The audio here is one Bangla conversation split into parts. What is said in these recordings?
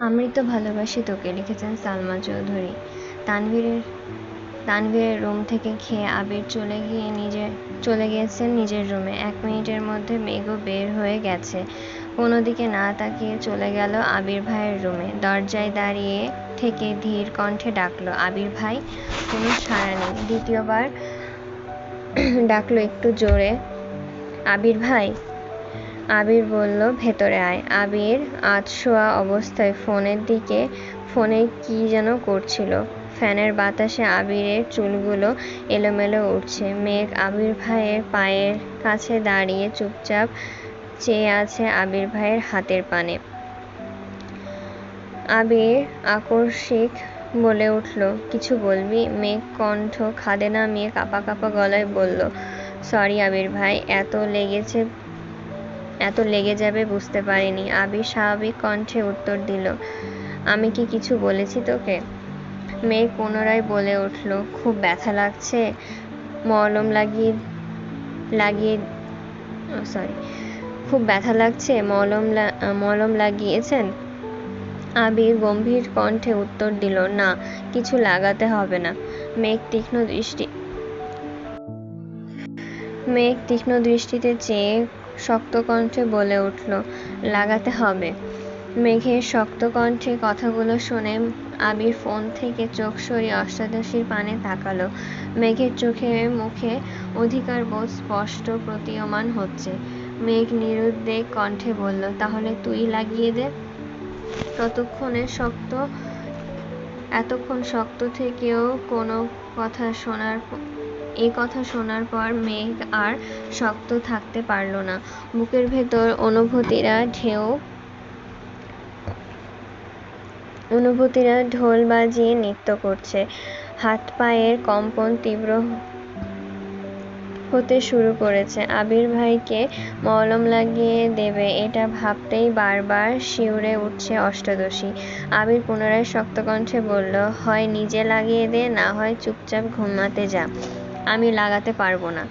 আমি তো ভালোবাসি তোকে লিখেছেন সালমা চৌধুরী। তানভীরের রুম থেকে খেয়ে আবির চলে গিয়েছেন নিজের রুমে। 1 মিনিটের মধ্যে মেঘও বের হয়ে গেছে। কোনো দিকে না তাকিয়ে চলে গেল আবির ভাইয়ের রুমে। দরজায় দাঁড়িয়ে থেকে ধীর কণ্ঠে ডাকলো, আবির ভাই। কোনো সাড়া নেই। দ্বিতীয়বার ডাকলো একটু জোরে, আবির ভাই। আবির বলল, ভেতরে আয়। আবির আধশোয়া অবস্থায় ফোনে কি যেন করছিল। ফ্যানের বাতাসে আবিরের চুলগুলো এলোমেলো উঠছে। মেঘ আবির ভাইয়ের পায়ের কাছে দাঁড়িয়ে চুপচাপ চেয়ে আছে আবির ভাইয়ের হাতের পানে। আবির আকস্মিক বলে উঠল, কিছু বলবি? মেঘ কণ্ঠ খাদে নামিয়ে কাঁপা কাঁপা গলায় বলল, সরি আবির ভাই, এত লেগে যাবে বুঝতে পারিনি। আবির স্বাভাবিক কণ্ঠে উত্তর দিল, আমি কি কিছু বলেছি তোকে? মেঘ পুনরায় বলে উঠল, খুব ব্যথা লাগছে, মলম লাগিয়েছেন? আবির গম্ভীর কণ্ঠে উত্তর দিল, না, কিছু লাগাতে হবে না। মেঘ তীক্ষ্ণ দৃষ্টিতে চেয়ে শক্ত কণ্ঠে বলে উঠল, লাগাতে হবে। মেঘের শক্ত কণ্ঠে কথাগুলো শুনে আবির ফোন থেকে চোখ সরিয়ে অষ্টাদশীর পানে তাকালো। মেঘের চোখে মুখে অধিকারবোধ স্পষ্ট প্রতীয়মান হচ্ছে। মেঘ নিরুদ্বেগ কণ্ঠে বলল, তাহলে তুই লাগিয়ে দে। এতক্ষণ শক্ত থেকেও এই কথা শোনার পর মেঘ আর শক্ত থাকতে পারল না। বুকের ভেতর অনুভূতিরা ঢোল বাজিয়ে নৃত্য করছে। হাত পায়ের কম্পন তীব্র হতে শুরু করেছে। আবির ভাইকে মলম লাগিয়ে দেবে এটা ভাবতেই বারবার শিউরে উঠছে অষ্টাদশী। আবির পুনরায় শক্ত কণ্ঠে বলল, হয় নিজে লাগিয়ে দে, না হয় চুপচাপ ঘুমাতে যা। আমি লাগাতে পারবো না।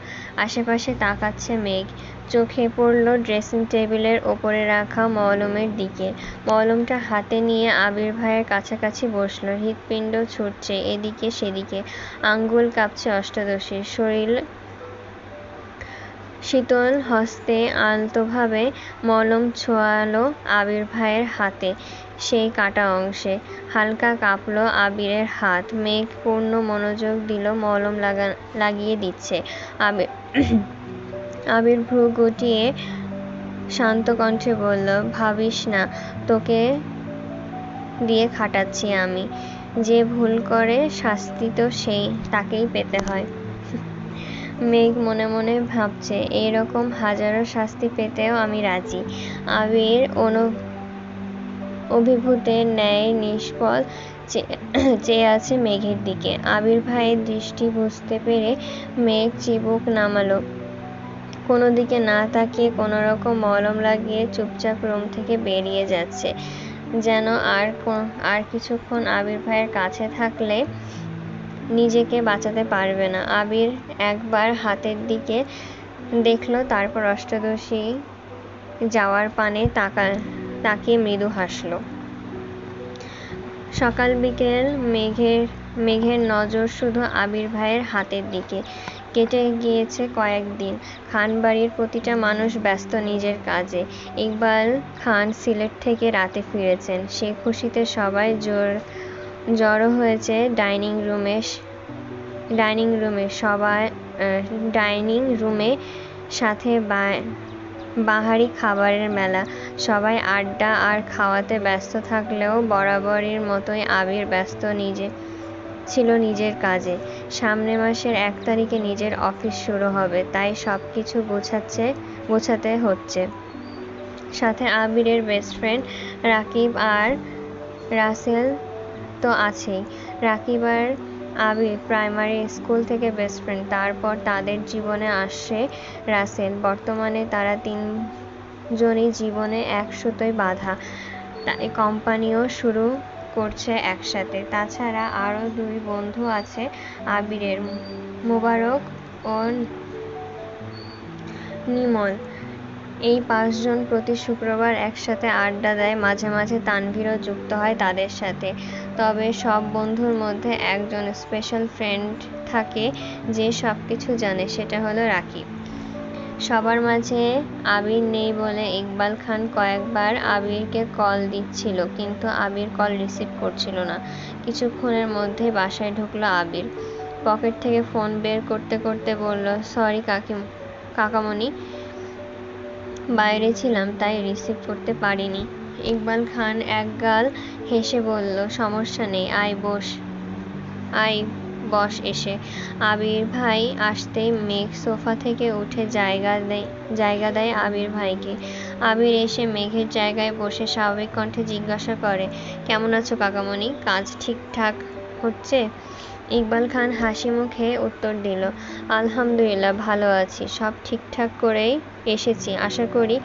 আশেপাশে তাকাচ্ছে মেঘ। চোখে পড়ল ড্রেসিং টেবিলের ওপরে রাখা মলমের দিকে। মলমটা হাতে নিয়ে আবির ভাইয়ের কাছাকাছি বসল। হৃৎপিণ্ড ছুটছে এদিকে সেদিকে। আঙ্গুল কাঁপছে অষ্টাদশীর। শরীর শীতল হস্তে আলতোভাবে মলম ছোঁয়ালো আবির ভাইয়ের হাতে সেই কাটা অংশে। হালকা কাঁপল আবিরের হাত। মেঘ পূর্ণ মনোযোগ দিল মলম লাগিয়ে দিচ্ছে। আবির ভ্রু গুটিয়ে শান্ত কণ্ঠে বলল, ভাবিস না তোকে দিয়ে খাটাচ্ছি আমি। যে ভুল করে শাস্তি তো তাকেই পেতে হয়। মেঘ মনে মনে ভাবছে, এইরকম হাজারো শাস্তি পেতেও আমি রাজি। আবির অভিভূতের ন্যায় নিষ্ফল চেয়ে আছে মেঘের দিকে। আবির ভাইয়ের দৃষ্টি বুঝতে পেরে মেঘ চিবুক নামালো। কোনো দিকে না তাকিয়ে কোনোরকম মলম লাগিয়ে চুপচাপ রুম থেকে বেরিয়ে যাচ্ছে। যেন আর কিছুক্ষণ আবির ভাইয়ের কাছে থাকলে নিজেকে বাঁচাতে পারবে না। আবির একবার হাতের দিকে দেখল, তারপর অষ্টাদশী যাওয়ার পানে তাকিয়ে মৃদু হাসল। সকাল বিকেল মেঘের নজর শুধু আবির ভাইয়ের হাতের দিকে। কেটে গিয়েছে কয়েকদিন। খানবাড়ির প্রতিটা মানুষ ব্যস্ত নিজের কাজে। ইকবাল খান সিলেট থেকে রাতে ফিরেছেন। সে খুশিতে সবাই জড়ো হয়েছে ডাইনিং রুমে সাথে বাহারি খাবারের মেলা। সবাই আড্ডা আর খাওয়াতে ব্যস্ত থাকলেও বরাবরের মতোই আবির ব্যস্ত ছিল নিজের কাজে। সামনের মাসের 1 তারিখে নিজের অফিস শুরু হবে, তাই সবকিছু গোছাতে হচ্ছে। সাথে আবিরের বেস্ট ফ্রেন্ড রাকিব আর রাসেল তো আছেই। রাকিব আর আবির প্রাইমারি স্কুল থেকে বেস্ট ফ্রেন্ড। তারপর তাদের জীবনে আসে রাসেল। বর্তমানে তারা 3 জনই জীবনে এক সুতোয় বাঁধা, তাই কোম্পানিও শুরু করছে একসাথে। তাছাড়া আরও 2 বন্ধু আছে আবিরের, মোবারক ও নিমল। এই 5 জন প্রতি শুক্রবার একসাথে আড্ডা দেয়, মাঝে মাঝে তানভীরও যুক্ত হয় তাদের সাথে। তবে সব বন্ধুর মধ্যে একজন স্পেশাল ফ্রেন্ড থাকে যে সবকিছু জানে, সেটা হলো রাকিব। সবার মাঝে আবির নেই বলে ইকবাল খান কয়েকবার আবিরকে কল দিচ্ছিল, কিন্তু আবির কল রিসিভ করছিল না। কিছুক্ষণের মধ্যেই বাসায় ঢুকলো আবির। পকেট থেকে ফোন বের করতে করতে বলল, সরি কাকামণি, বাইরে ছিলাম তাই রিসিভ করতে পারিনি। ইকবাল খান একগাল হেসে বলল, সমস্যা নেই, আয় বস এসে। আবির ভাই আসতেই মেঘ সোফা থেকে উঠে জায়গা দেয় আবির ভাইকে। আবির এসে মেঘের জায়গায় বসে স্বাভাবিক কণ্ঠে জিজ্ঞাসা করে, কেমন আছো কাকামণি, কাজ ঠিকঠাক হচ্ছে? ইকবাল খান হাসি মুখে উত্তর দিল, আলহামদুলিল্লাহ ভালো আছি, সব ঠিকঠাক করেই এসেছি। আশা করি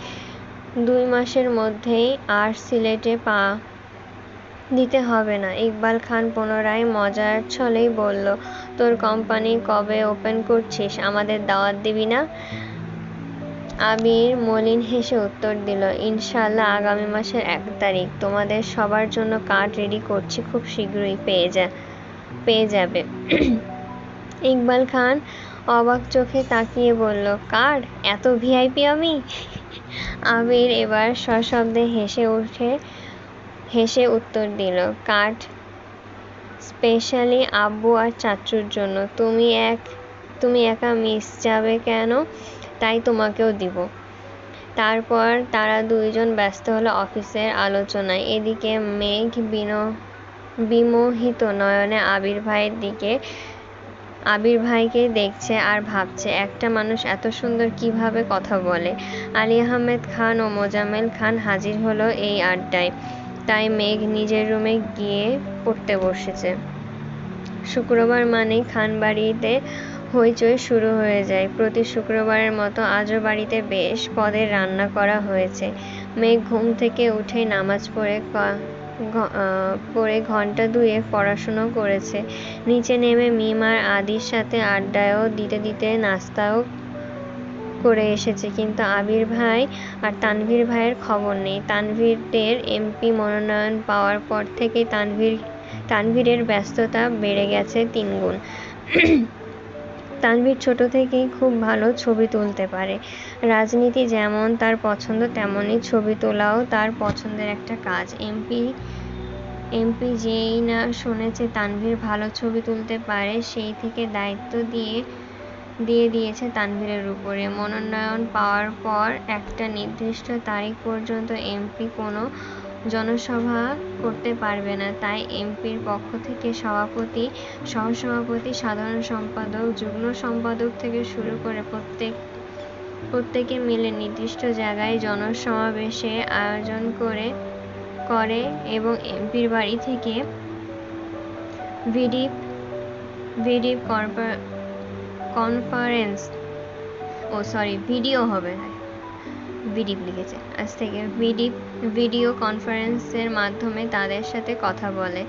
2 মাসের মধ্যেই আর সিলেটে পা দিতে হবে না। ইকবাল খান পুনরায় মজার ছলেই বলল, তোর কোম্পানি কবে ওপেন করছিস, আমাদের দাওয়াত দিবি না? আবির মলিন হেসে উত্তর দিল, ইনশাআল্লাহ আগামী মাসের 1 তারিখ। তোমাদের সবার জন্য কার্ড রেডি করছি, খুব শীঘ্রই পেয়ে যাবে। ইকবাল খান অবাক চোখে তাকিয়ে বলল, কার্ড? এত ভিআইপি আমি? আবির এবার সশব্দে হেসে উত্তর দিল, কার্ড স্পেশালি আব্বু আর চাচুর জন্য। তুমি একা মিস যাবে কেন, তাই তোমাকেও দিব। তারপর তারা 2 জন ব্যস্ত হলো অফিসের আলোচনায়। এদিকে মেঘ বিমোহিত নয়নে আবির ভাইকে দেখছে আর ভাবছে, একটা মানুষ এত সুন্দর কিভাবে কথা বলে। আলী আহমেদ খান ও মোজাম্মেল খান হাজির হলো এই আড্ডায়, তাই মেঘ নিজের রুমে গিয়ে পড়তে বসেছে। শুক্রবার মানেই খানবাড়িতে হইচই শুরু হয়ে যায়। প্রতি শুক্রবারের মতো আজও বাড়িতে বেশ পদের রান্না করা হয়েছে। মেঘ ঘুম থেকে উঠেই নামাজ পড়ে ঘন্টা 2 পড়াশুনো করেছে। নিচে নেমে মিম আর আদির সাথে আড্ডাও দিতে নাস্তাও করে এসেছে, কিন্তু আবির ভাই আর তানভীর ভাইয়ের খবর নেই। তানভীরের এমপি মনোনয়ন পাওয়ার পর থেকেই তানভীরের ব্যস্ততা বেড়ে গেছে 3 গুণ। তানভীর ছোট থেকেই খুব ভালো ছবি তুলতে পারে। রাজনীতি যেমন তার পছন্দ, তেমনি ছবি তোলাও তার পছন্দের একটা কাজ। এমপি যেই না শুনেছে তানভীর ভালো ছবি তুলতে পারে, সেই থেকে দায়িত্ব দিয়ে দিয়েছে তানভীরের উপরে। মনোনয়ন পাওয়ার পর একটা নির্দিষ্ট তারিখ পর্যন্ত এমপি কোনো জনসভা করতে পারবে না, তাই এমপির পক্ষ থেকে সভাপতি, সহসভাপতি, সাধারণ সম্পাদক, যুগ্ম সম্পাদক থেকে শুরু করে প্রত্যেকে মিলে নির্দিষ্ট জায়গায় জনসমাবেশের আয়োজন করে এবং এমপির বাড়ি থেকে ভিডিও কনফারেন্স ভিডিও হবে, ভিডিপ লিখেছে, আজ থেকে ভিডিও কনফারেন্সের মাধ্যমে তাদের সাথে কথা বলে।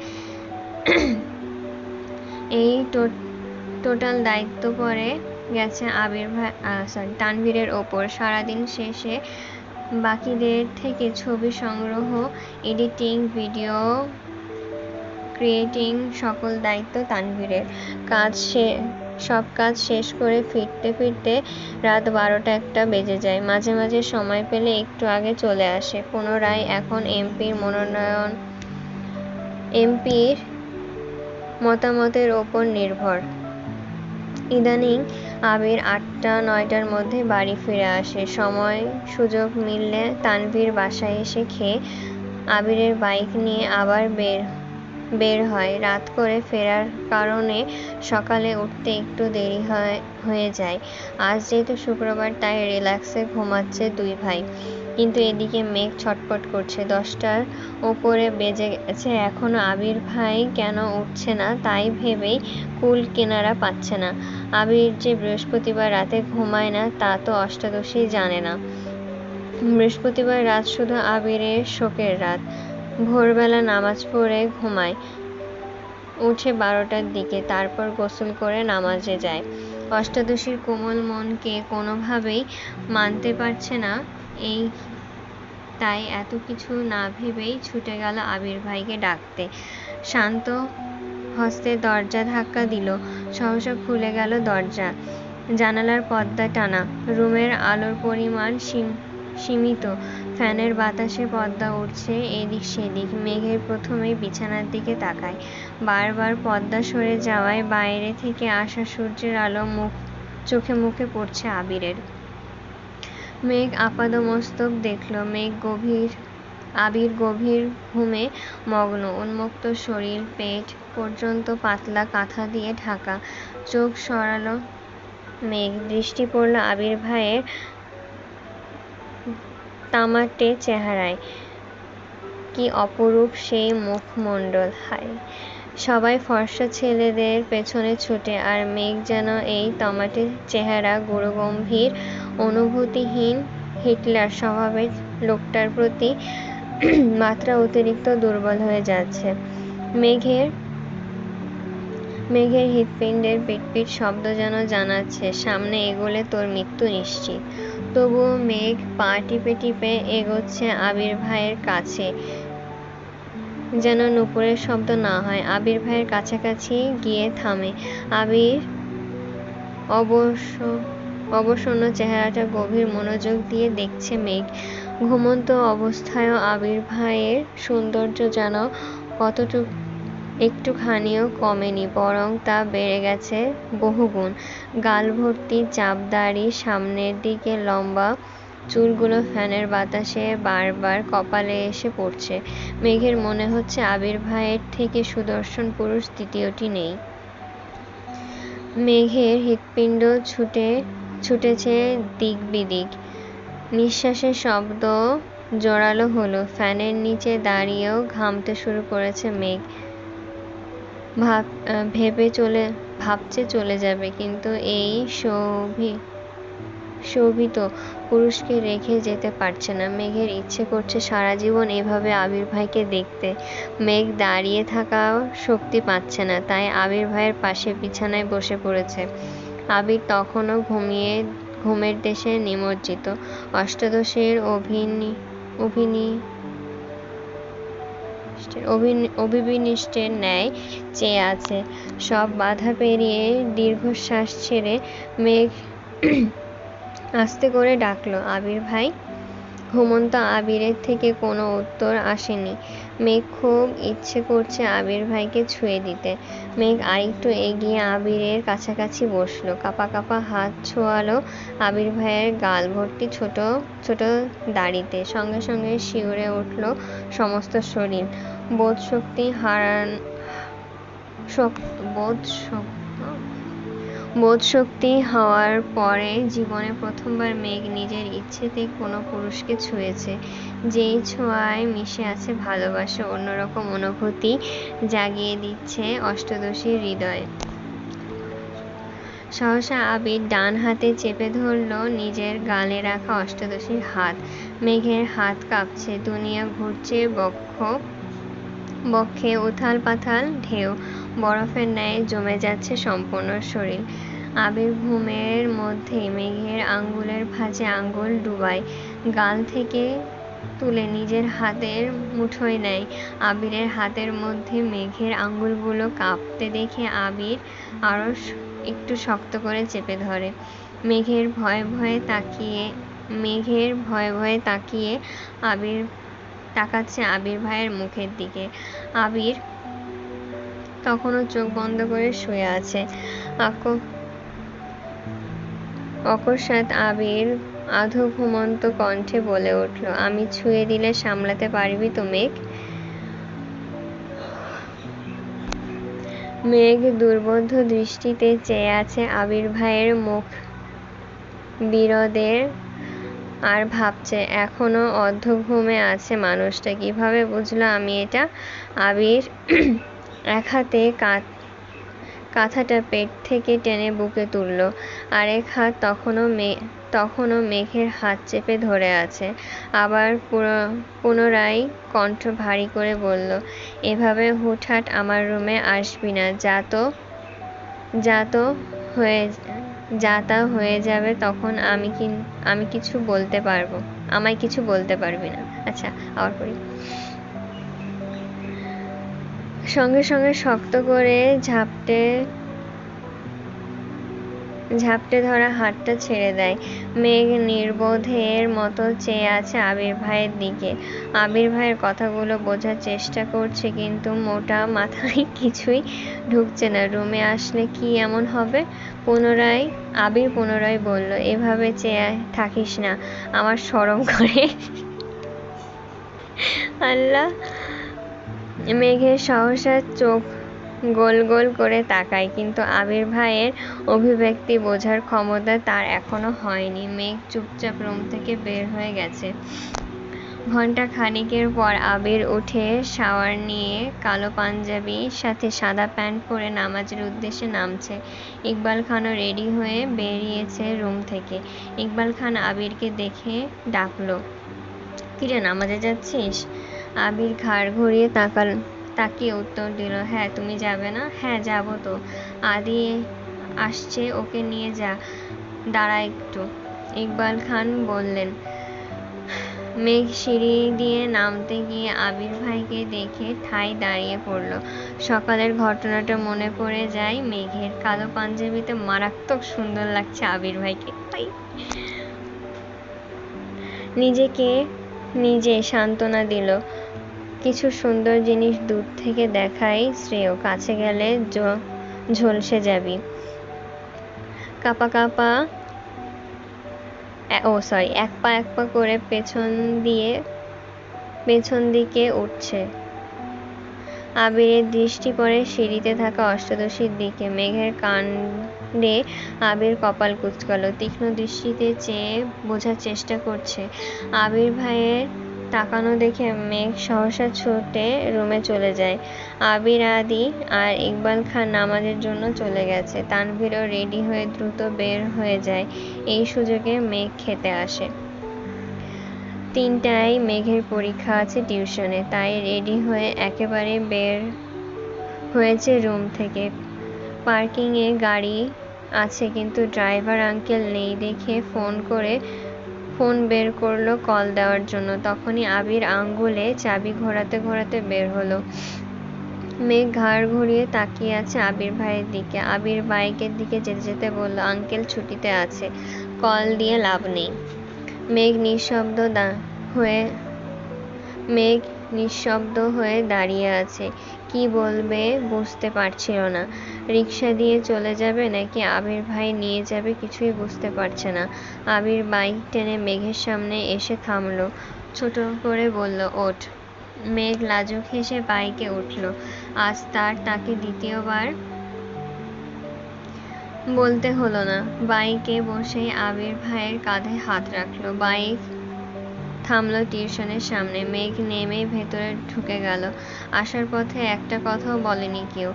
এই টোটাল দায়িত্ব পড়ে গেছে তানভীরের ওপর। সারাদিন শেষে বাকিদের থেকে ছবি সংগ্রহ, এডিটিং, ভিডিও ক্রিয়েটিং সকল দায়িত্ব তানভীরের। সব কাজ শেষ করে ফিরতে রাত 12টা-1টা বেজে যায়। মাঝে মাঝে সময় পেলে একটু আগে চলে আসে। পুনরায় এখন এমপির মতামতের ওপর নির্ভর। ইদানিং আবির 8টা-9টার মধ্যে বাড়ি ফিরে আসে। সময় সুযোগ মিললে তানভীর বাসায় এসে খেয়ে আবিরের বাইক নিয়ে আবার বের হয়। রাত করে ফেরার কারণে সকালে উঠতে একটু দেরি হয়ে যায়। আজ যেহেতু শুক্রবার, তাই রিল্যাক্সে ঘুমাচ্ছে 2 ভাই। কিন্তু এদিকে মেঘ ছটফট করছে। 10টার ওপরে বেজে গেছে, এখনো আবির ভাই কেন উঠছে না তাই ভেবেই কুল কিনারা পাচ্ছে না। আবির যে বৃহস্পতিবার রাতে ঘুমায় না তা তো অষ্টাদশী জানে না। বৃহস্পতিবার রাত শুধু আবিরের শোকের রাত। ভোরবেলা নামাজ পড়ে ঘুমায়, উঠে 12টার দিকে, তারপর গোসল করে নামাজে যায়। অষ্টাদশীর কোমল মনকে কোনোভাবেই মানতে পারছে না এই তাই এত কিছু না ভেবেই ছুটে গেল আবির ভাইকে ডাকতে। শান্ত হস্তে দরজা ধাক্কা দিল। সহসা খুলে গেল দরজা। জানালার পর্দা টানা। রুমের আলোর পরিমাণ সীমিত। ফ্যানের বাতাসে পর্দা উঠছে এদিক সেদিক। মেঘের প্রথমেই বিছানার দিকে তাকায়। বারবার পর্দা সরে যাওয়ায় বাইরে থেকে আসা সূর্যের আলো চোখে মুখে পড়ছে আবিরের। মেঘ আপাদমস্তক দেখল আবির গভীর ঘুমে মগ্ন। উন্মুক্ত শরীর, পেট পর্যন্ত পাতলা কাঁথা দিয়ে ঢাকা। চোখ সরালো মেঘ। দৃষ্টি পড়ল আবির ভাইয়ের তামাটে চেহারায়। কি অপরূপ সেই মুখমণ্ডল! হায়! সবাই ফর্সা ছেলেদের পেছনে ছুটে, আর মেঘ যেন এই তামাটে চেহারা, গুরুগম্ভীর, অনুভূতিহীন হিটলার স্বভাবের লোকটার প্রতি মাত্রা অতিরিক্ত দুর্বল হয়ে যাচ্ছে। মেঘের হৃৎপিণ্ডের পিটপিট শব্দ যেন জানাচ্ছে, সামনে এগোলে তোর মৃত্যু নিশ্চিত। তবুও মেঘ পা টিপে টিপে এগোচ্ছে আবির ভাইয়ের কাছে, যেন নুপুরের শব্দ না হয়। আবির ভাইয়ের কাছাকাছি গিয়ে থামে। আবির অবসন্ন চেহারাটা গভীর মনোযোগ দিয়ে দেখছে মেঘ। ঘুমন্ত অবস্থায়ও আবির ভাইয়ের সৌন্দর্য যেন একটুখানিও কমেনি, বরং তা বেড়ে গেছে বহুগুণ। গাল ভর্তি চাপ দাড়ি, সামনের দিকে লম্বা চুলগুলো ফ্যানের বাতাসে বারবার কপালে এসে পড়ছে। মেঘের মনে হচ্ছে আবির ভাইয়ের থেকে সুদর্শন পুরুষ দ্বিতীয়টি নেই। মেঘের হৃৎপিণ্ড ছুটেছে দিক বিদিক। নিঃশ্বাসের শব্দ জোরালো হলো। ফ্যানের নিচে দাঁড়িয়েও ঘামতে শুরু করেছে মেঘ। ভাবছে চলে যাবে, কিন্তু এই শোভিত পুরুষকে রেখে যেতে পারছে না। মেঘের ইচ্ছে করছে সারা জীবন এভাবে আবির ভাইকে দেখতে। মেঘ দাঁড়িয়ে থাকাও শক্তি পাচ্ছে না, তাই আবির ভাইয়ের পাশে বিছানায় বসে পড়েছে। আবির তখনও ঘুমের দেশে নিমজ্জিত। অষ্টাদশীর অভিবিনিষ্টের ন্যায় চেয়ে আছে। সব বাধা পেরিয়ে দীর্ঘশ্বাস ছেড়ে মেঘ আস্তে করে ডাকল, আবির ভাই। ঘুমন্ত আবিরের থেকে কোনো উত্তর আসেনি। মেঘ খুব ইচ্ছে করছে আবির ভাইকে ছুঁয়ে দিতে। মেঘ আরেকটু এগিয়ে আবিরের কাছাকাছি বসল। কাঁপা কাঁপা হাত ছোঁয়ালো আবির ভাইয়ের গাল ভর্তি ছোট ছোট দাড়িতে। সঙ্গে সঙ্গে শিউরে উঠল সমস্ত শরীর। বোধশক্তি হওয়ার পরে জীবনে প্রথমবার মেঘ নিজের ইচ্ছেতে কোনো পুরুষকে ছুঁয়েছে, যেই ছোঁয়ায় মিশে আছে ভালোবাসা, অন্যরকম অনুভূতি জাগিয়ে দিচ্ছে অষ্টাদশীর হৃদয়ে। সহসা আবির ডান হাতে চেপে ধরল নিজের গালে রাখা অষ্টাদশীর হাত। মেঘের হাত কাঁপছে। দুনিয়া ঘুরছে বক্ষে উথাল পাথাল ঢেউ। বরফের ন্যায় জমে যাচ্ছে সম্পূর্ণ শরীর। আবির ঘুমের মধ্যেই মেঘের আঙ্গুলের ভাঁজে আঙ্গুল ডুবায়, গাল থেকে তুলে নিজের হাতের মুঠোয় নেয়। আবিরের হাতের মধ্যে মেঘের আঙ্গুলগুলো কাঁপতে দেখে আবির আরো একটু শক্ত করে চেপে ধরে। মেঘের ভয়ে ভয়ে তাকিয়ে তাকাচ্ছে আবির ভাইয়ের মুখের দিকে। আবির তখনও চোখ বন্ধ করে শুয়ে আছে। অকস্মাৎ আবির আধো ঘুমন্ত কণ্ঠে বলে উঠল, আমি ছুঁয়ে দিলে সামলাতে পারবি তো মেঘ? মেঘ দুর্বোধ্য দৃষ্টিতে চেয়ে আছে আবির ভাইয়ের মুখ বিরদের, আর ভাবছে এখনো অর্ধঘুমে আছে মানুষটা। কিভাবে বুঝলো আমি এটা? আবির এক হাতে কাঁথাটা পেট থেকে টেনে বুকে তুলল, আরেক হাত তখনও মেঘের হাত চেপে ধরে আছে। আবার পুনরায় কণ্ঠ ভারী করে বলল, এভাবে হুটহাট আমার রুমে আসবি না। যা তা হয়ে যাবে তখন আমি কিছু বলতে পারবো? আমায় কিছু বলতে পারবি না। আচ্ছা, আবার করি। সঙ্গে সঙ্গে শক্ত করে ঝাপটে ধরা হাতটা ছেড়ে দেয়। মেঘ নির্বোধের মতো চেয়ে আছে আবির ভাইয়ের দিকে। আবির ভাইয়ের কথাগুলো বোঝার চেষ্টা করছে, কিন্তু মোটা মাথায় কিছুই ঢুকছে না। রুমে আসলে কি এমন হবে? আবির পুনরায় বলল, এভাবে চেয়ে থাকিস না, আমার শরম করে। আল্লাহ! মেঘের সহসা চোখ গোল গোল করে তাকায়, কিন্তু আবির ভাইয়ের অভিব্যক্তি বোঝার ক্ষমতা তার এখনো হয়নি। মেঘ চুপচাপ রুম থেকে বের হয়ে গেছে। ঘন্টা খানিকের পর আবির উঠে শাওয়ার নিয়ে কালো পাঞ্জাবির সাথে সাদা প্যান্ট পরে নামাজের উদ্দেশ্যে নামছে। ইকবাল খানও রেডি হয়ে বেরিয়েছে রুম থেকে। ইকবাল খান আবিরকে দেখে ডাকলো, কিরে, নামাজে যাচ্ছিস? আবির ঘাড় ঘুরিয়ে তাকিয়ে উত্তর দিল, হ্যাঁ, তুমি যাবে না? হ্যাঁ, যাবো তো। আদি আসছে, ওকে নিয়ে যা। দাঁড়া একটু, ইকবাল খান বললেন। মেঘ সিঁড়ি দিয়ে নামতে গিয়ে আবির ভাইকে দেখে ঠায় দাঁড়িয়ে পড়ল। সকালের ঘটনাটা মনে পড়ে যায় মেঘের। কালো পাঞ্জাবিতে মারাত্মক সুন্দর লাগছে আবির ভাইকে। নিজেকে নিজে সান্ত্বনা দিল, কিছু সুন্দর জিনিস দূর থেকে দেখাই শ্রেয়, কাছে গেলে ঝলসে যাবি। এক পা করে পেছন দিকে উঠছে। আবিরের দৃষ্টি পড়ে সিঁড়িতে থাকা অষ্টাদশীর দিকে। মেঘের কাণ্ডে আবির কপাল কুঁচকালো। তীক্ষ্ণ দৃষ্টিতে চেয়ে বোঝার চেষ্টা করছে। আবির ভাইয়ের তাকানো দেখে মেঘ সহসা ছুটে রুমে চলে যায়। আবির, আদি আর ইকবাল খান নামাজের জন্য চলে গেছে। তানভীরও রেডি হয়ে দ্রুত বের হয়ে যায়। এই সুযোগে মেঘ খেতে আসে। 3টায় মেঘের পরীক্ষা আছে টিউশনে, তাই রেডি হয়ে একেবারে বের হয়েছে রুম থেকে। পার্কিংয়ে গাড়ি আছে, কিন্তু ড্রাইভার আঙ্কেল নেই দেখে ফোন বের করলো কল দেওয়ার জন্য। তখনই আবির আঙ্গুলে চাবি ঘোরাতে ঘোরাতে বের হলো। মেঘ ঘাড় ঘুরিয়ে তাকিয়ে আছে আবির ভাইয়ের দিকে। আবির বাইকের দিকে যেতে যেতে বলল, আঙ্কেল ছুটিতে আছে, কল দিয়ে লাভ নেই। মেঘ নিঃশব্দ হয়ে দাঁড়িয়ে আছে। কি বলবে বুঝতে পারছিল না। রিকশা দিয়ে চলে যাবে নাকি আবির ভাই নিয়ে যাবে কিছুই বুঝতে পারছে না। আবির বাইক টেনে মেঘের সামনে এসে থামল। ছোট করে বলল, ওঠ। মেঘ লাজুক হেসে বাইকে উঠল। আজ তাকে দ্বিতীয়বার বলতে হলো না। বাইকে বসেই আবির ভাইয়ের কাঁধে হাত রাখলো। বাইক থামলো টিউশনের সামনে। মেঘ নেমে ভেতরে ঢুকে গেল। আসার পথে একটা কথাও বলেনি কেউ।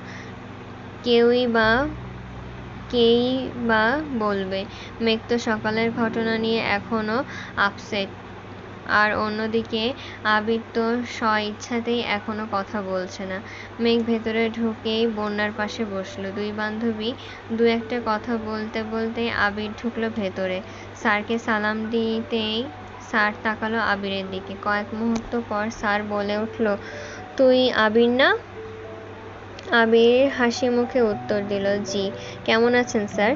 কেই বা বলবে। মেঘ তো সকালের ঘটনা নিয়ে এখনো আপসেট। আর অন্যদিকে আবির তো স্ব-ইচ্ছাতেই এখনো কথা বলছে না। মেঘ ভেতরে ঢুকেই বন্যার পাশে বসলো। দুই বান্ধবী দু একটা কথা বলতে বলতেই আবির ঢুকলো ভেতরে। স্যারকে সালাম দিতেই স্যার তাকালো আবিরের দিকে। কয়েক মুহূর্ত পর স্যার বলে উঠল, তুই আবির না? আবির হাসি মুখে উত্তর দিল, জি। কেমন আছেন স্যার?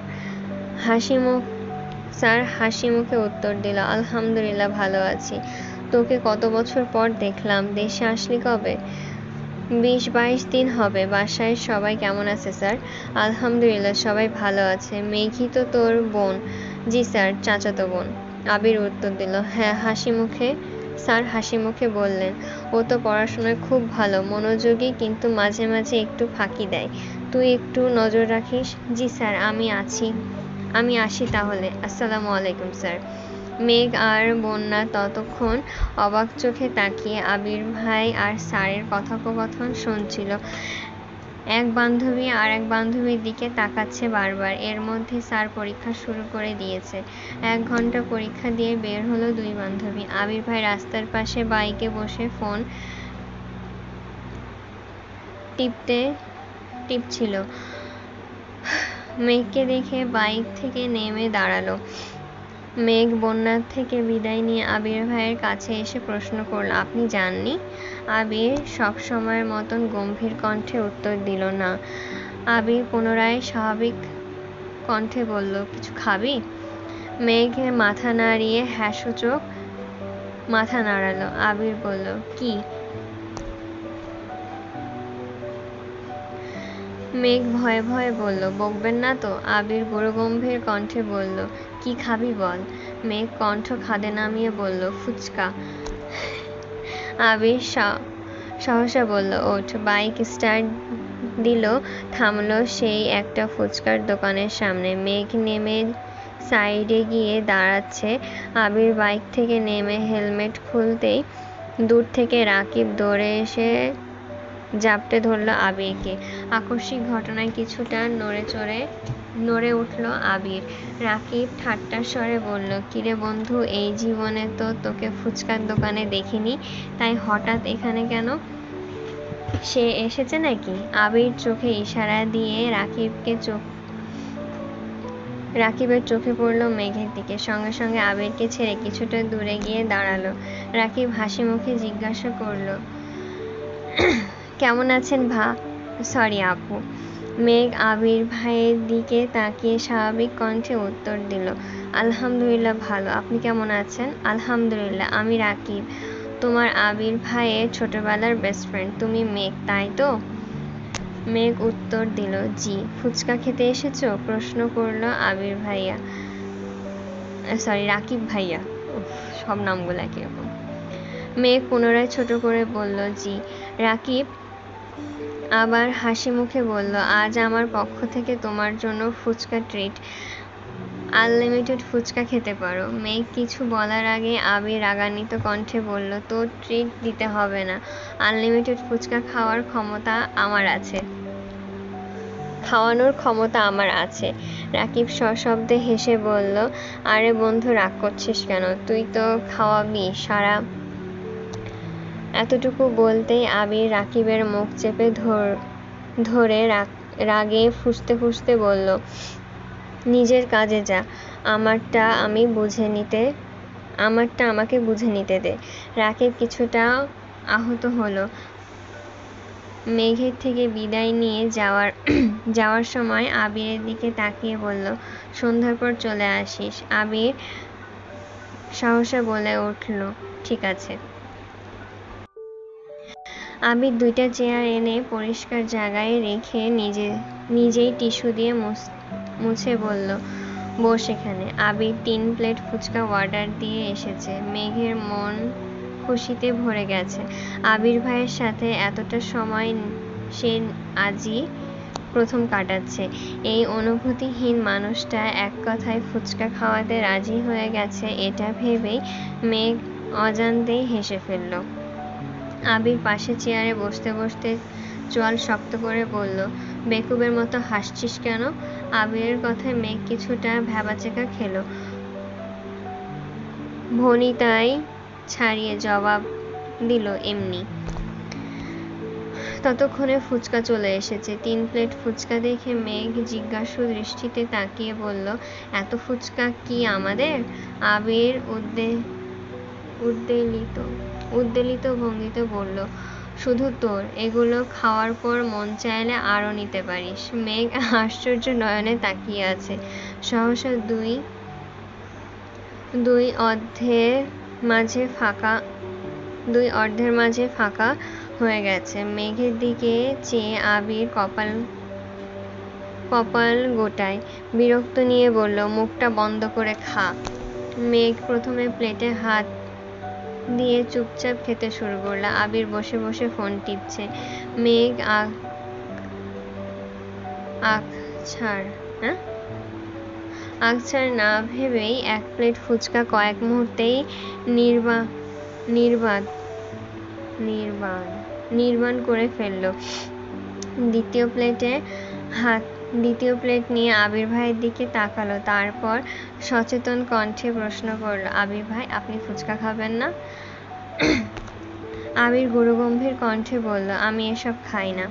স্যার হাসি মুখে উত্তর দিল, আলহামদুলিল্লাহ, ভালো আছি। তোকে কত বছর পর দেখলাম। দেশে আসলি কবে? 20-22 দিন হবে। বাসায় সবাই কেমন আছে স্যার? আলহামদুলিল্লাহ, সবাই ভালো আছে। মেঘি তো তোর বোন? জি স্যার, চাচাতো বোন। আবির উত্তর দিল। হ্যাঁ, স্যার হাসি মুখে বললেন, ও তো পড়াশোনায় খুব ভালো, মনোযোগী, কিন্তু মাঝে মাঝে একটু ফাঁকি দেয়। তুই একটু নজর রাখিস। জি স্যার, আমি আসি তাহলে। আসসালামু আলাইকুম স্যার। মেঘ আর বন্যা ততক্ষণ অবাক চোখে তাকিয়ে আবির ভাই আর স্যারের কথোপকথন শুনছিল। এক বান্ধবী আর এক বান্ধবীর দিকে তাকাচ্ছে বারবার। এর মধ্যে স্যার পরীক্ষা শুরু করে দিয়েছে। 1 ঘন্টা পরীক্ষা দিয়ে বের হলো দুই বান্ধবী। আবির ভাই রাস্তার পাশে বাইকে বসে ফোন টিপছিল। মেঘকে দেখে বাইক থেকে নেমে দাঁড়ালো। মেঘ বন্যার থেকে বিদায় নিয়ে আবির ভাইয়ের কাছে এসে প্রশ্ন করল, আপনি যাননি? আবির সবসময়ের মতন গম্ভীর কণ্ঠে উত্তর দিল, না। আবির পুনরায় স্বাভাবিক কণ্ঠে বলল, কিছু খাবি? মেঘ মাথা নাড়িয়ে হ্যাঁসূচক মাথা নাড়ালো। আবির বলল, কি? মেঘ ভয়ে ভয়ে বলল, বকবেন না তো? আবির গুরুগম্ভীর কণ্ঠে বলল, কি খাবি বল? মেঘ কণ্ঠ খাদে নামিয়ে বলল, ফুচকা। আবির সহসা বলল, ওঠ। বাইক স্টার্ট দিল, থামলো সেই একটা ফুচকার দোকানের সামনে। মেঘ নেমে সাইডে গিয়ে দাঁড়াচ্ছে। আবির বাইক থেকে নেমে হেলমেট খুলতেই দূর থেকে রাকিব দৌড়ে এসে জাপটে ধরল আবিরকে। আকস্মিক ঘটনায় কিছুটা নড়ে উঠল আবির। রাকিব ঠাট্টার স্বরে বলল, কিরে বন্ধু, এই জীবনে তো তোকে ফুচকার দোকানে দেখিনি, তাই হঠাৎ এখানে কেন? সে এসেছে নাকি? আবির চোখে ইশারা দিয়ে রাকিবের চোখে পড়ল মেঘের দিকে। সঙ্গে সঙ্গে আবিরকে ছেড়ে কিছুটা দূরে গিয়ে দাঁড়ালো। রাকিব হাসি মুখে জিজ্ঞাসা করল, কেমন আছেন সরি আপু। মেঘ আবির ভাইয়ের দিকে তাকিয়ে স্বাভাবিক কণ্ঠে উত্তর দিল, আলহামদুলিল্লাহ ভালো। আপনি কেমন আছেন? আলহামদুলিল্লাহ। আমি রাকিব, তোমার আবির ভাইয়ের ছোটবেলার বেস্ট ফ্রেন্ড। তুমি মেঘ, তাই তো? মেঘ উত্তর দিল, জি। ফুচকা খেতে এসেছো? প্রশ্ন করল রাকিব ভাইয়া। সব নামগুলো কিরকম। মেঘ পুনরায় ছোট করে বলল, জি। রাকিব আবার হাসি মুখে বলল, আজ আমার পক্ষ থেকে তোমার জন্য ফুচকা ট্রিট। আনলিমিটেড ফুচকা খেতে পারো। মেঘ কিছু বলার আগে আবির রাগান্বিত কণ্ঠে বলল, তো ট্রিট দিতে হবে না, আনলিমিটেড ফুচকা খাওয়ানোর ক্ষমতা আমার আছে। রাকিব সশব্দে হেসে বলল, আরে বন্ধু, রাগ করছিস কেন? তুই তো খাওয়াবি সারা। এতটুকু বলতেই আবির রাকিবের মুখ চেপে ধরে রাগে ফুঁসতে ফুঁসতে বলল, নিজের কাজে যা, আমারটা আমাকে বুঝে নিতে দে। রাকিব কিছুটা আহত হলো। মেঘের থেকে বিদায় নিয়ে যাওয়ার সময় আবিরের দিকে তাকিয়ে বলল, সন্ধ্যার পর চলে আসিস। আবির সাহসে বলে উঠল, ঠিক আছে। আবির দুইটা চেয়ার এনে পরিষ্কার জায়গায় রেখে নিজেই টিস্যু দিয়ে মুছে বলল, বস এখানে। আবির 3 প্লেট ফুচকা অর্ডার দিয়ে এসেছে। মেঘের মন খুশিতে ভরে গেছে। আবির ভাইয়ের সাথে এতটা সময় সে আজই প্রথম কাটাচ্ছে। এই অনুভূতিহীন মানুষটা এক কথায় ফুচকা খাওয়াতে রাজি হয়ে গেছে, এটা ভেবেই মেঘ অজান্তেই হেসে ফেলল। আবির পাশে চেয়ারে বসতে বসতে চোয়াল শক্ত করে বলল, বেকুবের মতো হাসছিস কেন? আবিরের কথায় মেঘ কিছুটা ভ্যাবাচ্যাকা খেল। ভনিতাই ছাড়িয়ে জবাব দিল, এমনি। ততক্ষণে ফুচকা চলে এসেছে। 3 প্লেট ফুচকা দেখে মেঘ জিজ্ঞাসু দৃষ্টিতে তাকিয়ে বলল, এত ফুচকা কি আমাদের? আবির উদ্বেলিত ভঙ্গিতে বলল, শুধু তোর। এগুলো খাওয়ার পর মন চাইলে আরও নিতে পারিস। মেঘ আশ্চর্য নয়নে তাকিয়ে আছে। সহসা দুই অর্ধের মাঝে ফাঁকা হয়ে গেছে। মেঘের দিকে চেয়ে আবির কপাল গোটায় বিরক্ত নিয়ে বলল, মুখটা বন্ধ করে খা। মেঘ প্রথমে প্লেটে হাত দিয়ে চুপচাপ খেতে শুরু করলো। আবির বসে বসে ফোন টিপছে। মেঘ আগ-ছাড় না ভেবেই 1 প্লেট ফুচকা কয়েক মুহূর্তেই নির্বাণ করে ফেলল। দ্বিতীয় প্লেট নিয়ে আবির ভাইয়ের দিকে তাকালো। তারপর সচেতন কণ্ঠে প্রশ্ন করল, আবির ভাই, আপনি ফুচকা খাবেন না? আবির গুরুগম্ভীর কণ্ঠে বলল, আমি এসব খাই না।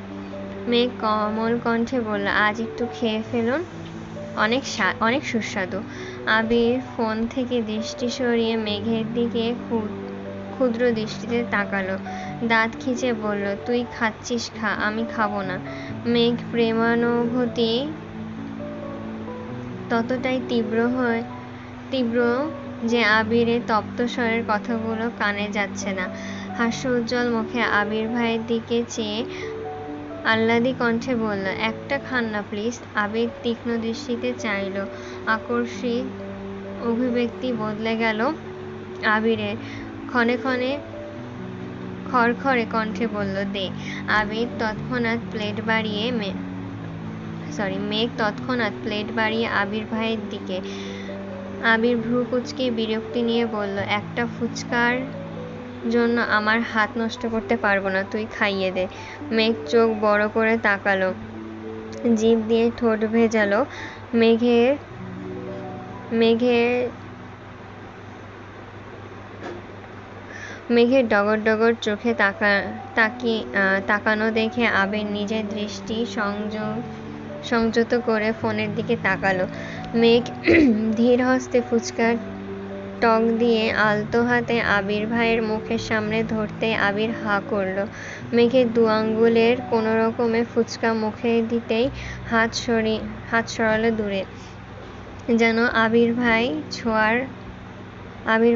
মেঘ কোমল কণ্ঠে বলল, আজ একটু খেয়ে ফেলুন, অনেক সুস্বাদু। আবির ফোন থেকে দৃষ্টি সরিয়ে মেঘের দিকে ক্ষুদ্র দৃষ্টিতে তাকালো। দাঁত খিঁচে বলল, তুই খাচ্ছিস খা, আমি খাবো না। মেঘ প্রেমানুভূতি ততটাই তীব্র যে আবিরের তপ্ত স্বরের কথাগুলো কানে যাচ্ছে না। হাস্য উজ্জ্বল মুখে আবির ভাইয়ের দিকে চেয়ে আহ্লাদী কণ্ঠে বলল, একটা খান না প্লিজ। আবির তীক্ষ্ণ দৃষ্টিতে চাইল। আকস্মিক অভিব্যক্তি বদলে গেল আবিরের। খড়খড়ে কণ্ঠে বলল, দে। মেঘ তৎক্ষণাৎ প্লেট বাড়িয়ে আবির ভাইয়ের দিকে। আবির ভ্রু কুঁচকে বিরক্তি নিয়ে বলল, একটা ফুচকার জন্য আমার হাত নষ্ট করতে পারবো না, তুই খাইয়ে দে। মেঘ চোখ বড় করে তাকালো, জিভ দিয়ে ঠোঁট ভেজালো। মেঘের ডগর ডগর চোখে তাকানো দেখে আবির নিজের দৃষ্টি সংযত করে ফোনের দিকে তাকালো। মেঘ ধীর হস্তে ফুচকার টক দিয়ে আলতো হাতে আবির ভাইয়ের মুখের সামনে ধরতে আবির হা করল। মেঘের 2 আঙ্গুলের কোনো রকমে ফুচকা মুখে দিতেই হাত সরালো দূরে, যেন আবির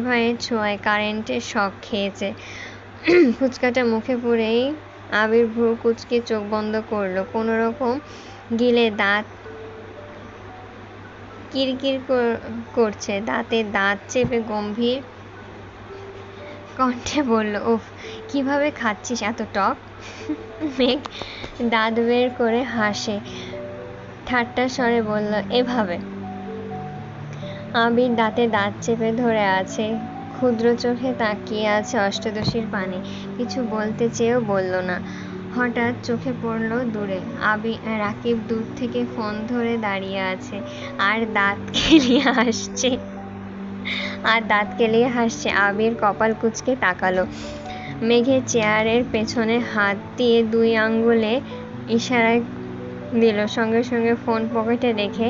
ভাইয়ের ছোঁয়ায় কারেন্টের শক খেয়েছে। ফুচকাটা মুখে পুরেই আবির ভ্রু কুঁচকে চোখ বন্ধ করলো। কোনো রকম গিলে দাঁত কিরকির করছে, দাঁতে দাঁত চেপে গম্ভীর কণ্ঠে বলল, উফ, কিভাবে খাচ্ছিস এত টক? মেঘ দাঁত বের করে হাসে, ঠাট্টা স্বরে বলল, এভাবে। আবির দাঁতে দাঁত চেপে ধরে আছে, ক্ষুদ্র চোখে তাকিয়ে আছে অষ্টাদশীর পানে। কিছু বলতে চেয়েও বলল না। হঠাৎ চোখে পড়ল দূরে। রাকিব দূর থেকে ফোন ধরে দাঁড়িয়ে আছে আর দাঁত কেলিয়ে হাসছে। আবির কপাল কুঁচকে তাকালো। মেঘের চেয়ারের পেছনে হাত দিয়ে 2 আঙ্গুলে ইশারা দিল। সঙ্গে সঙ্গে ফোন পকেটে রেখে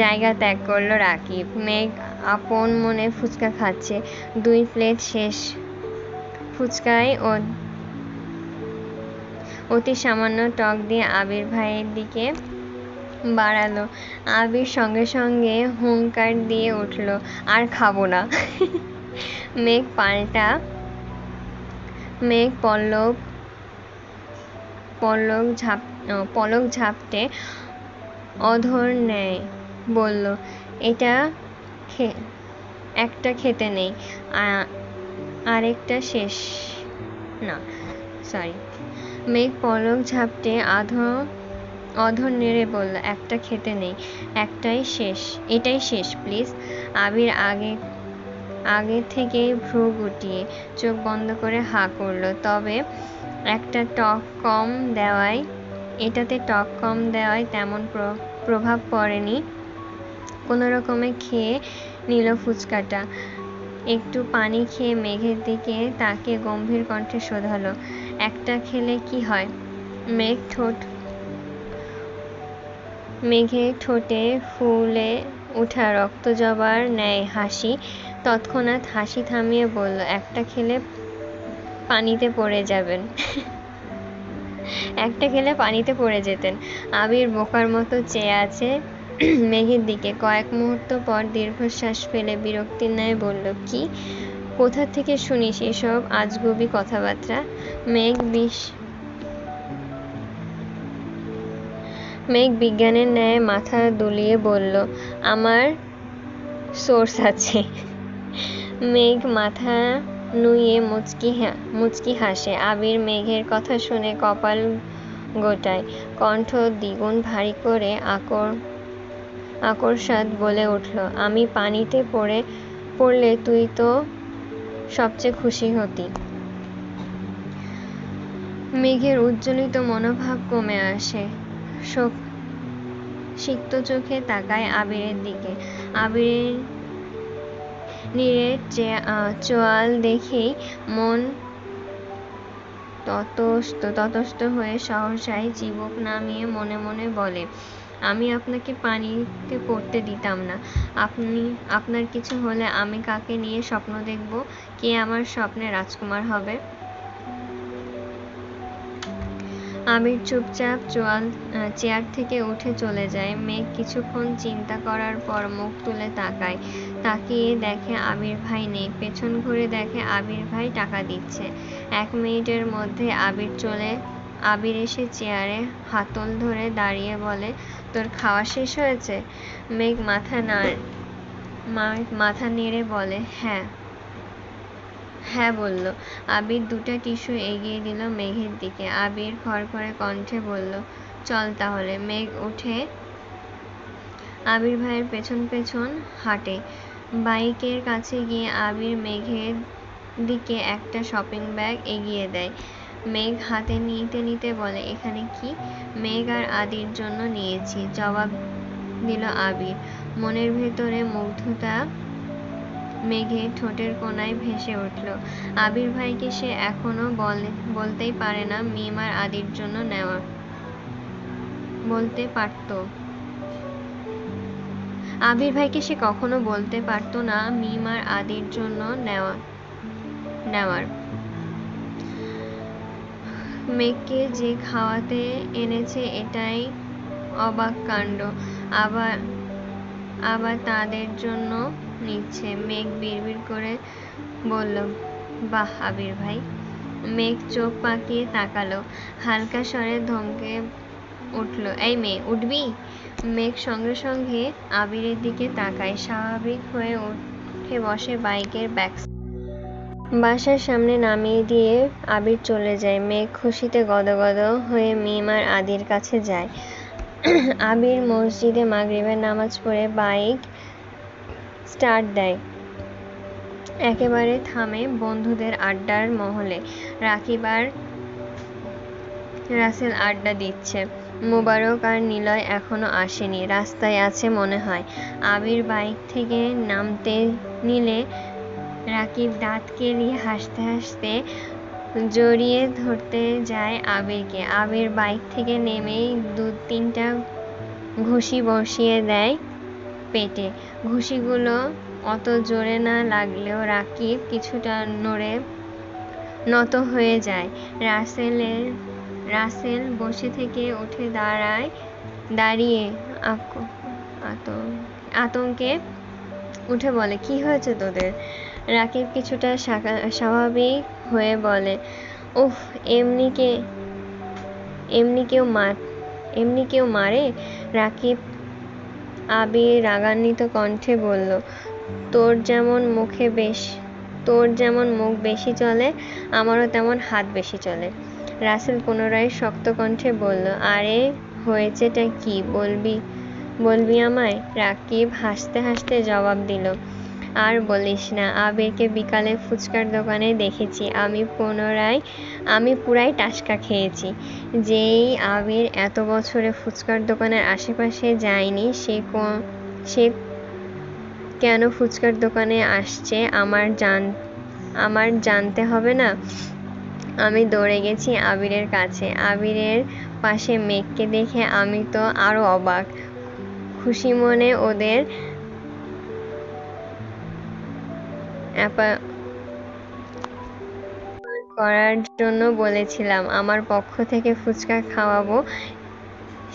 জায়গা ত্যাগ করলো রাকিব। মেঘ আপন মনে ফুচকা খাচ্ছে। 2 প্লেট শেষ। ফুচকায় অতি সামান্য টক দিয়ে আবির ভাইয়ের দিকে বাড়ালো। আবির সঙ্গে সঙ্গে হুঙ্কার দিয়ে উঠল, আর খাবো না। মেঘ পলক ঝাপটে অধর নেয় বলল, একটা খেতে নেই, আরেকটা শেষ না। মেঘ পলক ঝাপটে অধর নেড়ে বলল, একটা খেতে নেই, এটাই শেষ প্লিজ। আবির আগে থেকে ভ্রু গুটিয়ে চোখ বন্ধ করে হা করল। তবে এটাতে টক কম দেওয়ায় তেমন প্রভাব পড়েনি। কোনো রকমে খেয়ে নিল ফুচকাটা। একটু পানি খেয়ে মেঘের দিকে তাকিয়ে গম্ভীর কণ্ঠে শোধালো, একটা খেলে কি হয়? মেঘের ঠোঁটে ফুলে ওঠা রক্তজবার ন্যায় হাসি। তৎক্ষণাৎ হাসি থামিয়ে বলল, একটা খেলে পানিতে পড়ে যেতেন। আবির বোকার মতো চেয়ে আছে মেঘের দিকে। কয়েক মুহূর্ত পর দীর্ঘশ্বাস ফেলে বিরক্তির ন্যায় বলল, কি? কোথা থেকে শুনিস এসব আজগুবি কথাবার্তা? মেঘ বিজ্ঞানের ন্যায় মাথা দুলিয়ে বলল, আমার সোর্স আছে। মেঘ মাথা নুইয়ে মুচকি হাসে। আবির মেঘের কথা শুনে কপাল গোটায়। কণ্ঠ দ্বিগুণ ভারী করে আকস্মাৎ বলে উঠল, আমি পানিতে পড়লে তুই তো সবচেয়ে খুশি হতি। মেঘের উজ্জ্বলিত মনোভাব কমে আসে। সিক্ত চোখে তাকায় আবিরের দিকে। আবিরের নীরের চোয়াল দেখেই মন ততস্থ হয়ে সহসাই চিবুক নামিয়ে মনে মনে বলে, আমি আপনাকে পানিতে পড়তে দিতাম না। আপনার কিছু হলে আমি কাকে নিয়ে স্বপ্ন দেখব? কে আমার স্বপ্নে রাজকুমার হবে? আবির চুপচাপ চেয়ার থেকে উঠে চলে যায়। মেঘ কিছুক্ষণ চিন্তা করার পর মুখ তুলে তাকায়। তাকিয়ে দেখে আবির ভাই নেই। পেছন ঘুরে দেখে আবির ভাই টাকা দিচ্ছে। 1 মিনিটের মধ্যে আবির এসে চেয়ারে হাতল ধরে দাঁড়িয়ে বলে, তোর খাওয়া শেষ হয়েছে? মেঘ মাথা নেড়ে বলে, হ্যাঁ বলল। আবির 2টা টিস্যু এগিয়ে দিল মেঘের দিকে। আবির খড়খড়ে কণ্ঠে বলল, চল তাহলে। মেঘ উঠে আবির ভাইয়ের পেছন পেছন হাঁটে। বাইকের কাছে গিয়ে আবির মেঘের দিকে একটা শপিং ব্যাগ এগিয়ে দেয়। মেঘ হাতে নিতে নিতে বলে, এখানে কি? মেঘ আর আদির জন্য নিয়েছি, জবাব দিল আবির। মনের ভেতরে মুগ্ধতা মেঘের ঠোঁটের কোণায় ভেসে উঠল। আবির ভাইকে সে এখনো বলতেই পারে না মিম আর আদির জন্য নেওয়া। বলতে পারতো। আবির ভাইকে সে কখনো বলতে পারতো না মিম আর আদির জন্য নেওয়ার। মেঘকে যে খাওয়াতে এনেছে এটাই অবাক কাণ্ড। আবার তাদের জন্য নিচ্ছে। মেঘ বিড়বিড় করে বলল, বাহ আবির ভাই। মেঘ চোখ পাকিয়ে তাকালো। হালকা স্বরে ধমকে উঠল, এই মেয়ে, উঠবি? মেঘ সঙ্গে সঙ্গে আবিরের দিকে তাকায়। স্বাভাবিক হয়ে উঠে বসে বাইকের বাসার সামনে নামিয়ে দিয়ে আবির চলে যায়। মেঘ খুশিতে গদগদ হয়ে মিম আর আদির কাছে যায়। আবির মসজিদে মাগরিবের নামাজ পড়ে বাইক স্টার্ট দেয়। একেবারে থামে বন্ধুদের আড্ডার মহলে। রাকিব আর রাসেল আড্ডা দিচ্ছে। মোবারক আর নিলয় এখনো আসেনি, রাস্তায় আছে মনে হয়। আবির বাইক থেকে নামতে নিলে রাকিব দাঁত কেলিয়ে হাসতে হাসতে জড়িয়ে ধরতে যায় আবিরকে। আবির বাইক থেকে নেমেই 2-3টা ঘুষি বসিয়ে দেয় পেটে। ঘুষিগুলো অত জোরে না লাগলেও রাকিব কিছুটা নত হয়ে যায়। রাসেল বসে থেকে উঠে দাঁড়িয়ে আতঙ্কে উঠে বলে, কি হয়েছে তোদের? রাকিব কিছুটা স্বাভাবিক হয়ে বলে, উফ, এমনি কেউ মারে? রাকিব আবির রাগান্বিত কণ্ঠে বলল, তোর যেমন মুখ বেশি চলে, আমারও তেমন হাত বেশি চলে। রাসেল পুনরায় শক্ত কণ্ঠে বলল, আরে হয়েছেটা কি বলবি আমায়? রাকিব হাসতে হাসতে জবাব দিল, আর বলিস না, আবিরকে বিকালে ফুচকার দোকানে দেখেছি। আমি পুরাই টাসকা খেয়েছি। যেই আবির এত বছরে ফুচকার দোকানের আশেপাশে যায়নি, সে কেন ফুচকার দোকানে আসছে আমার জানতে হবে না? আমি দৌড়ে গেছি আবিরের কাছে। আবিরের পাশে মেঘকে দেখে আমি তো আরো অবাক। খুশি মনে ওদের করার জন্য বলেছিলাম, আমার পক্ষ থেকে ফুচকা খাওয়াবো,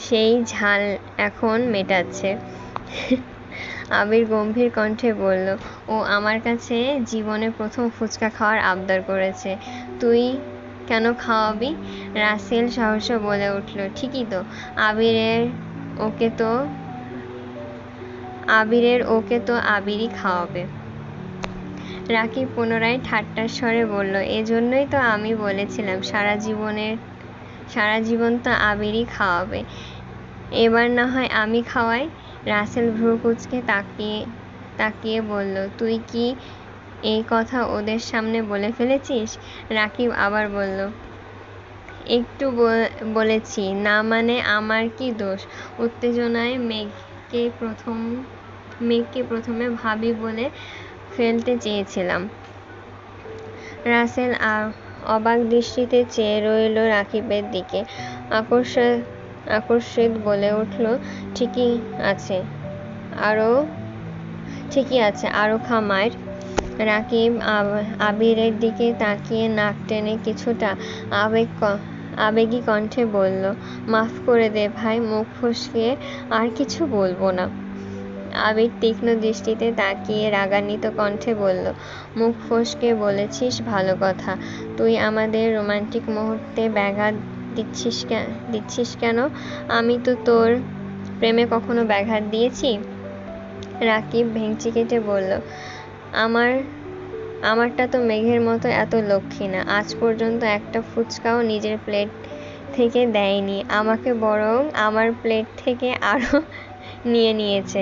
সেই ঝাল এখন মেটাচ্ছে। আবির গম্ভীর কণ্ঠে বলল, ও আমার কাছে জীবনে প্রথম ফুচকা খাওয়ার আবদার করেছে, তুই কেন খাওয়াবি? রাসেল সহসা বলে উঠল, ঠিকই তো, আবিরের ওকে তো আবিরই খাওয়াবে। রাকিব পুনরায় ঠাট্টার স্বরে বলল, এজন্যই তো আমি বলেছিলাম সারা জীবন তো আবিরই খাওয়াবে। এবার না হয় আমি খাওয়াই। রাসেল ভ্রু কুঁচকে তাকিয়ে বলল, তুই কি এই কথা ওদের সামনে বলে ফেলেছিস? রাকিব আবার বলল, একটু বলেছি না, মানে আমার কি দোষ? উত্তেজনায় মেঘকে প্রথমে ভাবি বলে ফেলতে চেয়েছিলাম। রাসেল অবাক দৃষ্টিতে চেয়ে রইল রাকিবের দিকে। আকস্মিক বলে উঠল, ঠিকই আছে আরও খা মায়ের। রাকিব আবিরের দিকে তাকিয়ে নাক টেনে কিছুটা আবেগী কণ্ঠে বলল, মাফ করে দে ভাই, মুখ ফসকে আর কিছু বলবো না। আবির তীক্ষ্ণ দৃষ্টিতে তাকিয়ে রাগান্বিত কণ্ঠে বলল, মুখ ফসকে বলেছিস ভালো কথা, তুই আমাদের রোমান্টিক মুহূর্তে ব্যাঘাত দিচ্ছিস কেন? আমি তো তোর প্রেমে কখনো ব্যাঘাত দিয়েছি? রাকিব ভেঙচি কেটে বলল, আমারটা তো মেঘের মতো এত লক্ষ্মী না, আজ পর্যন্ত একটা ফুচকাও নিজের প্লেট থেকে দেয়নি আমাকে, বরং আমার প্লেট থেকে আরও নিয়ে নিয়েছে।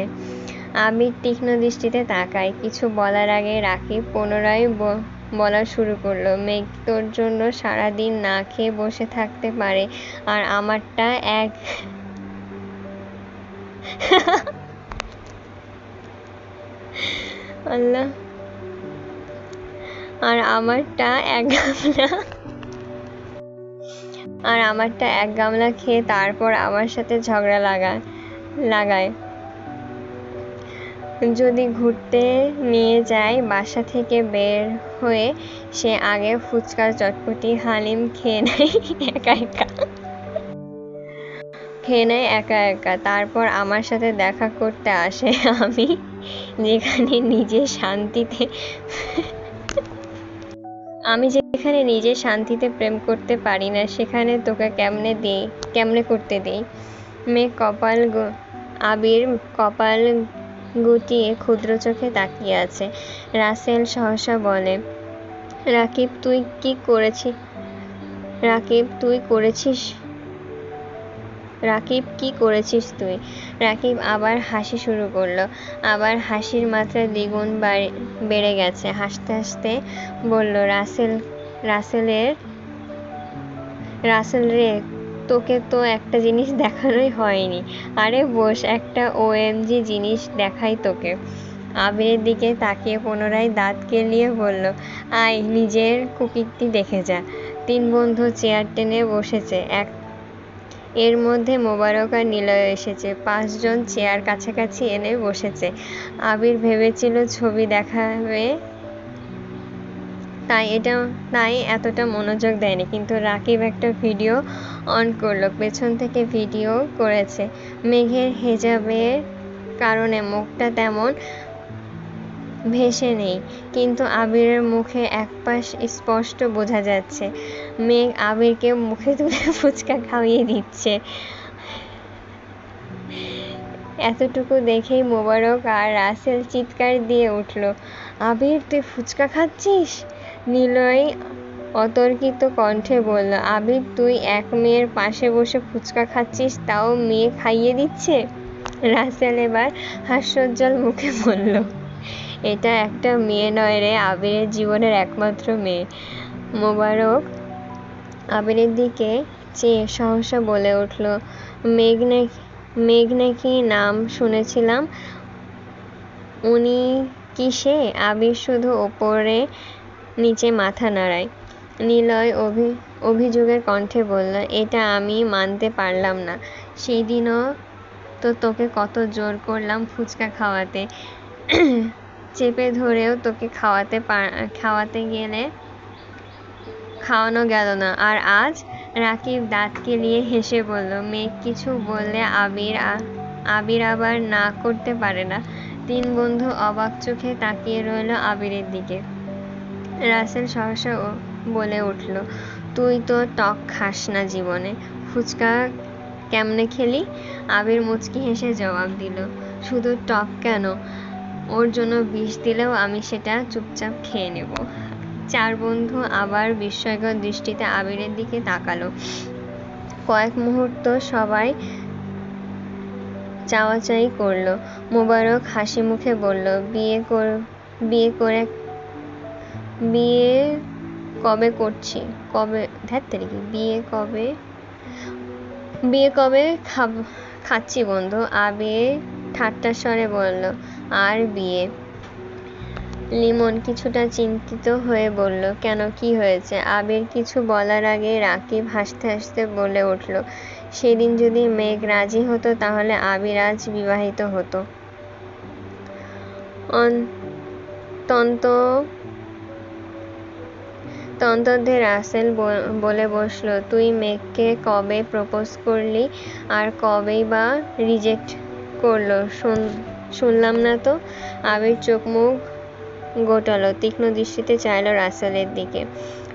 আবির তীক্ষ্ণ দৃষ্টিতে তাকায়। কিছু বলার আগে রাকিব পুনরায় বলা শুরু করলো, মেঘ তোর জন্য সারাদিন না খেয়ে বসে থাকতে পারে, আর আমারটা আল্লাহ, আর আমারটা এক গামলা খেয়ে তারপর আমার সাথে ঝগড়া লাগায়। যদি ঘুরতে নিয়ে যায়, বাসা থেকে বের হয়ে সে আগে ফুচকার চটপটি হালিম খেয়ে নেয় একা একা, তারপর আমার সাথে দেখা করতে আসে। আমি যেখানে নিজে শান্তিতে প্রেম করতে পারি না, সেখানে তোকে কেমনে করতে দেই? আবির কপাল গুটিয়ে ক্ষুদ্র চোখে তাকিয়ে আছে। রাসেল সহসা বলে, রাকিব কি করেছিস তুই? রাকিব আবার হাসি শুরু করলো। আবার হাসির মাত্রা দ্বিগুণ বেড়ে গেছে। হাসতে হাসতে বলল, রাসেল রে, তোকে তো একটা জিনিস দেখানোই হয়নি। আরে বস, একটা OMG জিনিস দেখাই তোকে। আবিরের দিকে তাকিয়ে পুনরায় দাঁত কেলিয়ে বলল, আয় নিজের কুকীর্তি দেখে যা। 3 বন্ধু চেয়ার টেনে বসেছে। এর মধ্যে মোবারক আর নিলয় এসেছে। 5 জন চেয়ার কাছাকাছি এনে বসেছে। আবির ভেবেছিল ছবি দেখাবে, তাই এতটা মনোযোগ দেয়নি, কিন্তু রাকিব একটা ভিডিও অন করলো। পেছন থেকে ভিডিও করেছে। মেঘের হেজাবের কারণে মুখটা তেমন ভেসে নেই, কিন্তু আবিরের মুখে একপাশ স্পষ্ট বোঝা যাচ্ছে। মেঘ আবিরকে মুখে তুলে ফুচকা খাইয়ে দিচ্ছে। এতটুকু দেখেই মোবারক আর রাসেল চিৎকার দিয়ে উঠল, আবির তুই ফুচকা খাচ্ছিস? নিলয় অতর্কিত কণ্ঠে বলল, আবির তুই এক মেয়ের পাশে বসে ফুচকা খাচ্ছিস, তাও মেয়ে খাইয়ে দিচ্ছে? রাসেল এবার হাস্যোজ্জ্বল মুখে বলল, এটা একটা মেয়ে নয় রে, আবিরের জীবনের একমাত্র মেয়ে। মোবারক আবিরের দিকে চেয়ে সহসা বলে উঠল, মেঘ নাকি নাম শুনেছিলাম, উনি কি সে? আবির শুধু ওপরে নিচে মাথা নাড়ায়। নিলয় অভিযোগের কণ্ঠে বলল, এটা আমি মানতে পারলাম না। সেদিনও তো তোকে কত জোর করলাম ফুচকা খাওয়াতে, চেপে ধরেও তোকে খাওয়ানো গেল না, আর আজ? রাকিব দাঁত কেলিয়ে হেসে বলল, মেঘ কিছু বললে আবির আবার না করতে পারে না। 3 বন্ধু অবাক চোখে তাকিয়ে রইল আবিরের দিকে। রাসেল সহসা বলে উঠল, তুই তো টক খাস না জীবনে, ফুচকা কেমনে খেলি? আবির মুচকি হেসে জবাব দিল, শুধু টক কেন, ওর জন্য বিষ দিলেও আমি সেটা চুপচাপ খেয়ে নেব। 4 বন্ধু আবার বিস্ময়কর দৃষ্টিতে আবিরের দিকে তাকালো। কয়েক মুহূর্ত সবাই চাওয়াচাই করল। মোবারক হাসি মুখে বলল, বিয়ে কবে করছি? বিয়ে কবে খাচ্ছি বন্ধু? আবির ঠাট্টার স্বরে বলল, আর বিয়ে? লিমন কিছুটা চিন্তিত হয়ে বলল, কেন, কি হয়েছে? আবির কিছু বলার আগে রাকিব হাসতে হাসতে বলে উঠল, সেদিন যদি মেঘ রাজি হতো তাহলে আবির আজ বিবাহিত হতো। তন্তদ্দে রাসেল বলে বসল, তুই মেঘকে কবে প্রপোজ করলি আর কবেই বা রিজেক্ট করলো শুনলাম না তো। আবির চোখ মুখ গোটালো, তীক্ষ্ণ দৃষ্টিতে চাইল রাসেলের দিকে।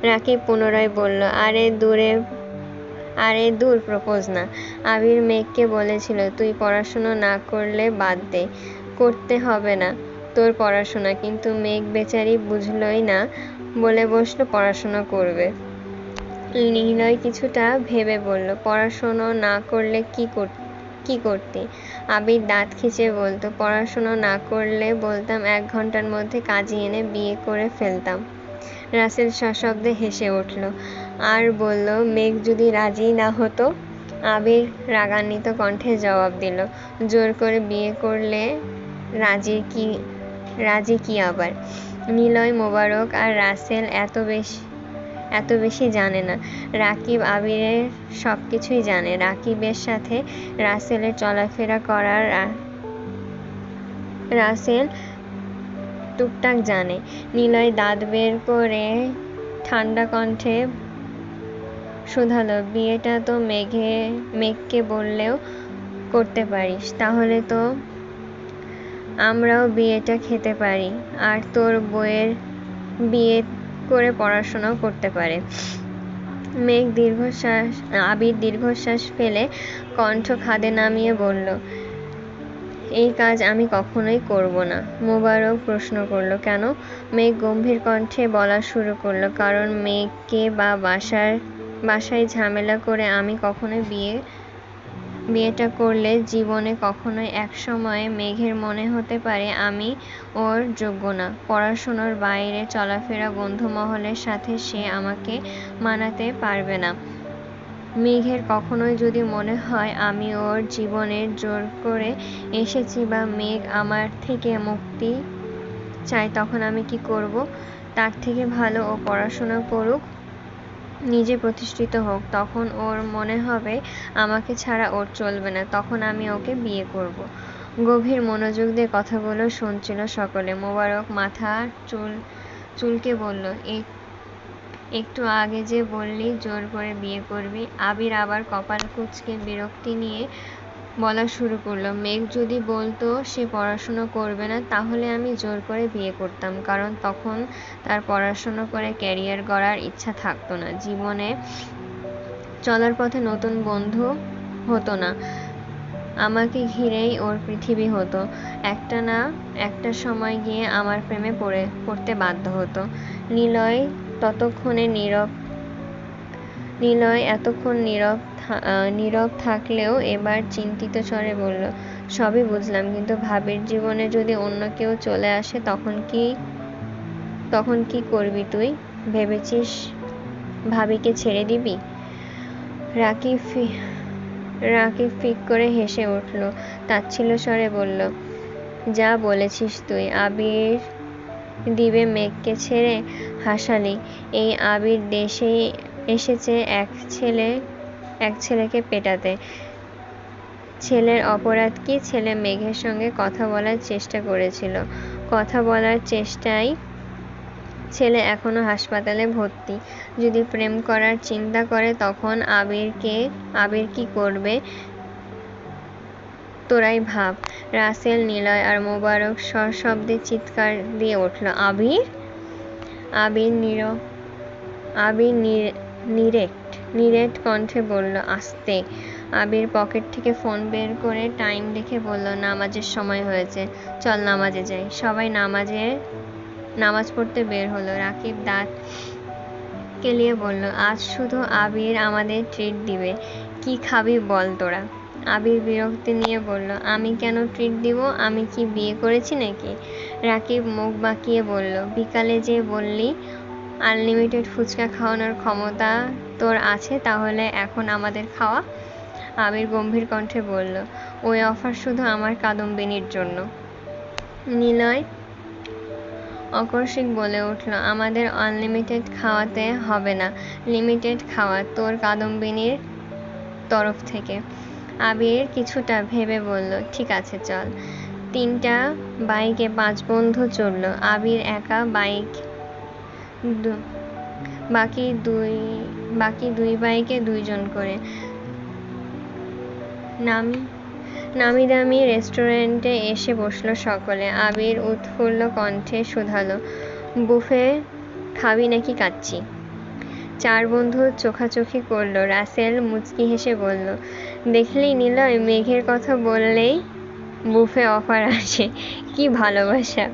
রাকিব পুনরায় বলল, আরে দূর, প্রপোজ না। আবির মেঘকে বলেছিল, তুই পড়াশুনো না করলে বাদ দে, করতে হবে না তোর পড়াশোনা। কিন্তু মেঘ বেচারি বুঝলই না, বলে বসলো পড়াশোনা করবে। নিলয় কিছুটা ভেবে বলল, পড়াশোনা না করলে কি করতি? আবির দাঁত খিঁচে বলতো, পড়াশোনা না করলে বলতাম 1 ঘন্টার মধ্যে কাজী এনে বিয়ে করে ফেলতাম। রাসেল সশব্দে হেসে উঠল আর বলল, মেঘ যদি রাজি না হতো? আবির রাগান্বিত কণ্ঠে জবাব দিল, জোর করে বিয়ে করলে রাজি কি আবার? নিলয়, মোবারক আর রাসেল এত বেশি জানে না। রাকিব আবিরের সব কিছুই জানে। রাকিবের সাথে রাসেলের চলাফেরা করার রাসেল টুকটাক জানে। নিলয় দাঁত বের করে ঠান্ডা কণ্ঠে শুধালো, বিয়েটা তো মেঘকে বললেও করতে পারিস, তাহলে তো আমরাও বিয়েটা খেতে পারি আর তোর বউয়ের বিয়ে করে পড়াশোনাও করতে পারে। আবির দীর্ঘশ্বাস ফেলে কণ্ঠ খাদে নামিয়ে বলল, এই কাজ আমি কখনোই করব না। মোবারক প্রশ্ন করল, কেন? মেঘ গম্ভীর কণ্ঠে বলা শুরু করল, কারণ মেঘকে বা বাসায় ঝামেলা করে আমি কখনোই বিয়েটা করলে জীবনে কখনোই এক সময়ে মেঘের মনে হতে পারে আমি ওর যোগ্য না। পড়াশোনার বাইরে চলাফেরা, বন্ধু মহলের সাথে সে আমাকে মানাতে পারবে না। মেঘের কখনোই যদি মনে হয় আমি ওর জীবনে জোর করে এসেছি বা মেঘ আমার থেকে মুক্তি চায়, তখন আমি কি করব? তার থেকে ভালো ও পড়াশোনা করুক, নিজে প্রতিষ্ঠিত হোক। তখন ওর মনে হবে আমাকে ছাড়া ওর চলবে না, তখন আমি ওকে বিয়ে করব। গভীর মনোযোগ দিয়ে কথাগুলো শুনছিল সকলে। মোবারক মাথা চুলকে বলল, একটু আগে যে বললি জোর করে বিয়ে করবি। আবির আবার কপাল কুঁচকে বিরক্তি নিয়ে বলা শুরু করলো, মেঘ যদি বলতো সে পড়াশুনো করবে না, তাহলে আমি জোর করে বিয়ে করতাম, কারণ তখন তার পড়াশুনো করে ক্যারিয়ার গড়ার ইচ্ছা থাকতো না, জীবনে চলার পথে নতুন বন্ধু হতো না, আমাকে ঘিরেই ওর পৃথিবী হতো। একটা না একটা সময় গিয়ে আমার প্রেমে পড়তে বাধ্য হতো। নিলয় এতক্ষণ নীরব থাকলেও এবার চিন্তিত স্বরে বলল, সবই বুঝলাম, কিন্তু ভাবির জীবনে যদি অন্য কেউ চলে আসে তখন কি করবি তুই? ভেবেছিস ভাবিকে ছেড়ে দিবি? রাকিব ফিক করে হেসে উঠল, তাচ্ছিল্য স্বরে বলল, যা বলেছিস তুই। আবির দিবে মেঘকে ছেড়ে? হাসালি। এই আবির দেশে এসেছে এক ছেলেকে পেটাতে। ছেলের অপরাধ কি? ছেলে মেঘের সঙ্গে কথা বলার চেষ্টা করেছিল। কথা বলার চেষ্টায় ছেলে এখনো হাসপাতালে ভর্তি। যদি প্রেম করার চিন্তা করে তখন আবির কি করবে তোরাই ভাব। রাসেল, নিলয় আর মোবারক সশব্দে চিৎকার দিয়ে উঠল, আবির! আবির নিরেট কণ্ঠে বলল, আস্তে। আবির পকেট থেকে ফোন বের করে টাইম দেখে বলল, নামাজের সময় হয়েছে, চল নামাজে যাই। সবাই নামাজ পড়তে বের হলো। রাকিব দাঁত কেলিয়ে বলল, আজ শুধু আবির আমাদের ট্রিট দিবে। কি খাবি বল তোরা? আবির বিরক্তি নিয়ে বলল, আমি কেন ট্রিট দিব? আমি কি বিয়ে করেছি নাকি? রাকিব মুখ বাঁকিয়ে বলল, বিকালে যে বললি আনলিমিটেড ফুচকা খাওয়ানোর ক্ষমতা তোর আছে, তাহলে এখন আমাদের খাওয়া। আবির গম্ভীর কণ্ঠে বলল, ওই অফার শুধু আমার কাদম্বিনীর জন্য। নিলয় অকস্মিক বলে উঠল, আমাদের আনলিমিটেড খাওয়াতে হবে না, লিমিটেড খাওয়া তোর কাদম্বিনীর তরফ থেকে। আবির কিছুটা ভেবে বলল, ঠিক আছে চল। 3টা বাইকে 5 বন্ধু চড়ল। আবির একা বাইক, বাকি দুই বাইকে 2 জন করে। নামি দামি রেস্টুরেন্টে এসে বসলো সকলে। আবির উৎফুল্ল কণ্ঠে শুধালো, বুফে খাবি নাকি কাচ্চি? 4 বন্ধু চোখাচোখি করলো। রাসেল মুচকি হেসে বলল, দেখলেই নিলয়, মেঘের কথা বললেই বুফে অফার আসে, কি ভালোবাসা।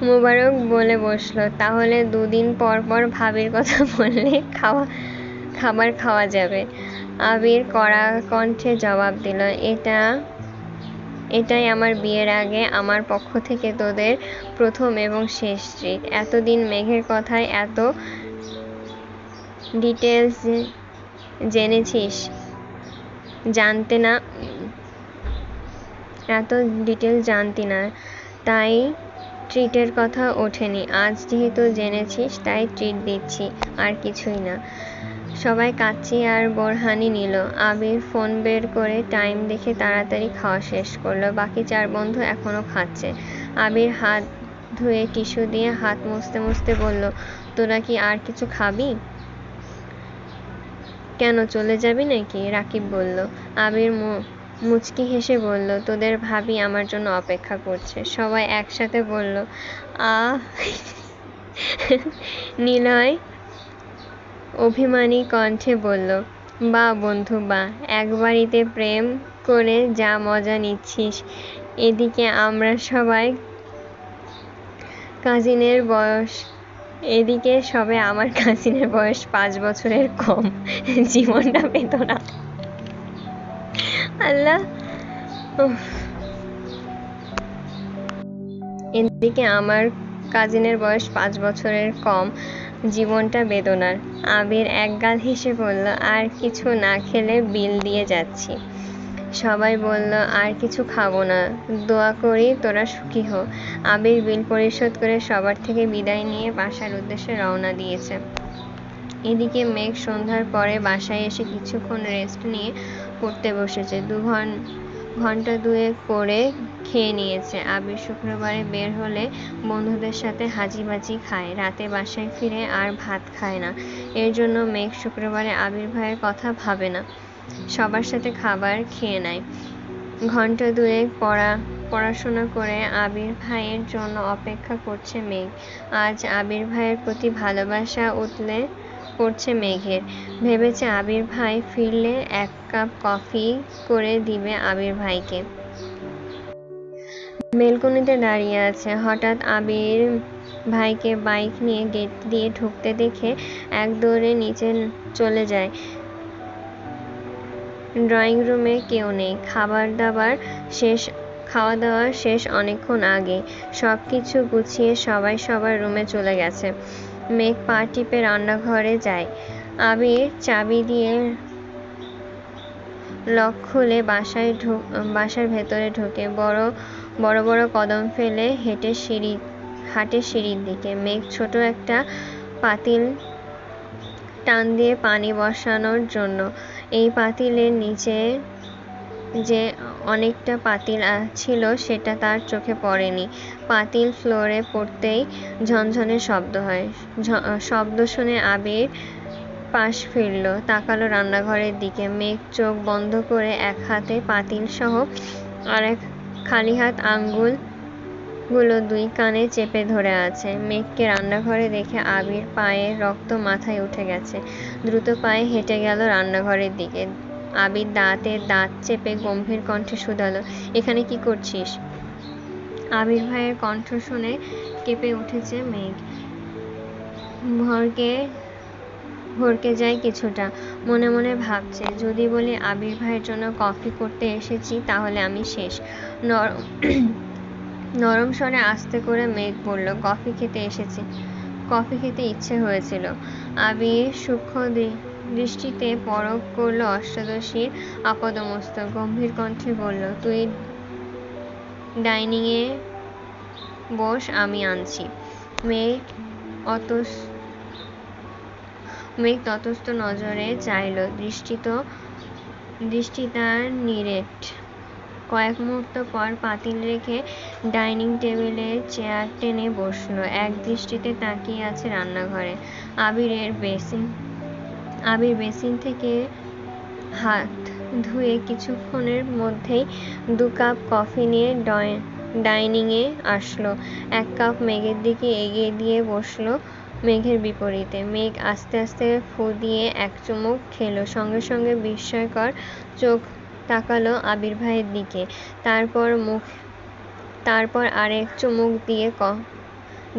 মোবারক বলে বসলো, তাহলে 2 দিন পর পর ভাবির কথা বললে খাবার খাওয়া যাবে। আবির কড়া কণ্ঠে জবাব দিল, এটাই আমার বিয়ের আগে আমার পক্ষ থেকে তোদের প্রথম এবং শেষ ট্রিট। এতদিন মেঘের কথায় এত ডিটেলস জেনেছিস, জানতি না, তাই ট্রিটের কথা ওঠেনি। আজ যেহেতু জেনেছিস তাই ট্রিট দিচ্ছি, আর কিছুই না। সবাই কাচ্চি আর বোরহানি নিল। আবির ফোন বের করে টাইম দেখে তাড়াতাড়ি খাওয়া শেষ করলো। বাকি 4 বন্ধু এখনো খাচ্ছে। আবির হাত ধুয়ে টিস্যু দিয়ে হাত মুছতে মুছতে বলল, তোরা কি আর কিছু খাবি? কেন, চলে যাবি নাকি? রাকিব বলল। আবির মুচকি হেসে বলল, তোদের ভাবি আমার জন্য অপেক্ষা করছে। সবাই একসাথে বলল, আহ। নিলয় অভিমানী কণ্ঠে বলল, বা বন্ধু বা, এক বাড়িতে প্রেম করে যা মজা নিচ্ছিস, এদিকে আমরা সবাই আমার কাজিনের বয়স 5 বছরের কম, জীবনটা বেদনা। আল্লাহ, এদিকে আমার কাজিনের বয়স 5 বছরের কম, জীবনটা বেদনার। আবির একগাল হেসে বলল, আর কিছু না খেলে বিল দিয়ে যাচ্ছি। সবাই বলল, আর কিছু খাবো না, দোয়া করি তোরা সুখী হো। আবির বিল পরিশোধ করে সবার থেকে বিদায় নিয়ে বাসার উদ্দেশ্যে রওনা দিয়েছে। এদিকে মেঘ সন্ধ্যার পরে বাসায় এসে কিছুক্ষণ রেস্ট নিয়ে পড়তে বসেছে। 2 ঘন্টা 2 করে খেয়ে নিয়েছে। আবির শুক্রবারে বের হলে বন্ধুদের সাথে হাজিবাজি খায়, রাতে বাসায় ফিরে আর ভাত খায় না। এর জন্য মেঘ শুক্রবারে আবির ভাইয়ের কথা ভাবে না, সবার সাথে খাবার খেয়ে নেয়। ঘন্টা 2 পড়াশোনা করে আবির ভাইয়ের জন্য অপেক্ষা করছে মেঘ। আজ আবির ভাইয়ের প্রতি ভালোবাসা উতলে পড়ছে মেঘের। ভেবেছে আবির ভাই ফিরলে 1 কাপ কফি করে দিবে আবির ভাইকে। বেলকনিতে দাঁড়িয়ে আছে। হঠাৎ আবির ভাইকে বাইক নিয়ে গেট দিয়ে ঢুকতে দেখে এক দৌড়ে নিচে চলে যায়। ড্রয়িং রুমে কেউ নেই। খাওয়া দাওয়া শেষ অনেকক্ষণ আগে। সব কিছু গুছিয়ে সবাই সবার রুমে চলে গেছে। মেঘ পা টিপে রান্নাঘরে যায়। আবির চাবি দিয়ে লক খুলে বাসার ভেতরে ঢোকে। বড় বড় কদম ফেলে হাঁটে সিঁড়ির দিকে। মেঘ ছোট একটা পাতিল টান দিয়ে পানি বসানোর জন্য। এই পাতিলের নিচে যে অনেকটা পাতিল ছিল সেটা তার চোখে পড়েনি। পাতিল ফ্লোরে পড়তেই ঝনঝনে শব্দ হয়। শব্দ শুনে আবির পাশ ফিরল, তাকালো রান্নাঘরের দিকে। মেঘ চোখ বন্ধ করে এক হাতে পাতিল সহ আর এক খালি হাত আঙ্গুলগুলো 2 কানে চেপে ধরে আছে। মেঘকে রান্নাঘরে দেখে আবির পায়ের রক্ত মাথায় উঠে গেছে। দ্রুত পায়ে হেঁটে গেল রান্নাঘরের দিকে। আবির দাঁতে দাঁত চেপে গম্ভীর কণ্ঠে শুধালো, এখানে কি করছিস? আবির ভাইয়ের কণ্ঠ শুনে কেঁপে উঠেছে মেঘ। ভরকে যায় কিছুটা। মনে মনে ভাবছে, যদি বলি আবির ভাইয়ের জন্য কফি করতে এসেছি তাহলে আমি শেষ। নরম স্বরে আস্তে করে মেঘ বলল, কফি খেতে এসেছি। কফি খেতে ইচ্ছে হয়েছিল। আবির সূক্ষ্ম দৃষ্টিতে পরখ করল অষ্টাদশীর আপাদমস্তক। গম্ভীর কণ্ঠে বলল, তুই বস, আমি আনছি। মেঘ তটস্থ নজরে চাইল, দৃষ্টি তার নিরেট। কয়েক মুহূর্ত পর পাতিল রেখে ডাইনিং টেবিলে চেয়ার টেনে বসল। এক দৃষ্টিতে তাকিয়ে আছে রান্নাঘরে। আবির বেসিন থেকে হাত ধুয়ে কিছুক্ষণের মধ্যেই 2 কাপ কফি নিয়ে ডাইনিংয়ে আসলো। 1 কাপ মেঘের দিকে এগিয়ে দিয়ে বসল মেঘের বিপরীতে। মেঘ আস্তে আস্তে ফু দিয়ে এক চুমুক খেল। সঙ্গে সঙ্গে বিস্ময়কর চোখ তাকালো আবির ভাইয়ের দিকে। তারপর আরেক চুমুক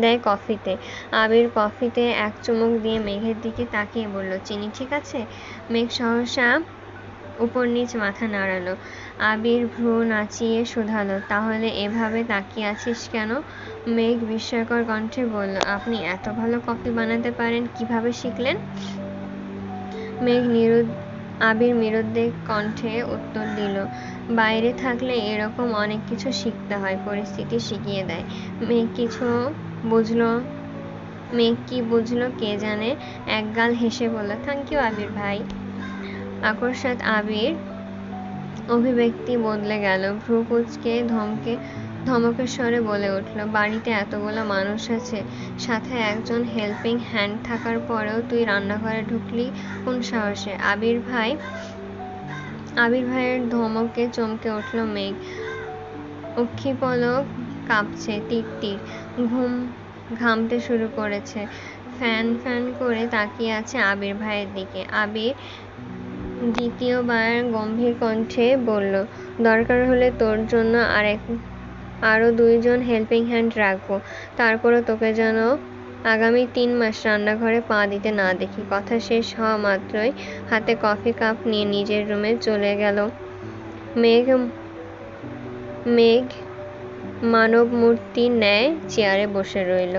দেয় কফিতে। আবির কফিতে এক চুমুক দিয়ে মেঘের দিকে তাকিয়ে বলল, চিনি ঠিক আছে? মেঘ সহসা উপর নিচ মাথা নাড়ালো। আবির ভ্রু নাচিয়ে শুধালো, তাহলে এভাবে তাকিয়ে আছিস কেন? মেঘ বিস্ময়কর কণ্ঠে বলল, আপনি এত ভালো কফি বানাতে পারেন, কিভাবে শিখলেন? আবির নিরুদ্বেগ কণ্ঠে উত্তর দিল, বাইরে থাকলে এরকম অনেক কিছু শিখতে হয়, পরিস্থিতি শিখিয়ে দেয়। মেঘ কি বুঝলো কে জানে, একগাল হেসে বলল, থ্যাংক ইউ আবির ভাই। আকস্মাৎ আবির অভিব্যক্তি বদলে গেল। ভ্রু কুঁচকে ধমকের স্বরে বলে উঠল, বাড়িতে এতগুলো মানুষ আছে, সাথে একজন হেল্পিং হ্যান্ড থাকার পরেও তুই রান্নাঘরে ঢুকলি কোন সাহসে? আবির ভাইয়ের ধমকে চমকে উঠল মেঘ। অক্ষিপলক কাঁপছে, টির ঘামতে শুরু করেছে। ফ্যান ফ্যান করে তাকিয়ে আছে আবির ভাইয়ের দিকে। আবির দ্বিতীয়বার গম্ভীর কণ্ঠে বলল, দরকার হলে তোর জন্য আরো 2 জন হেল্পিং হ্যান্ড রাখবো, তারপরও তোকে যেন আগামী 3 মাস রান্নাঘরে পা দিতে না দেখি। কথা শেষ হওয়া মাত্রই হাতে কফি কাপ নিয়ে নিজের রুমে চলে গেল মেঘ। মানবমূর্তির ন্যায় চেয়ারে বসে রইল।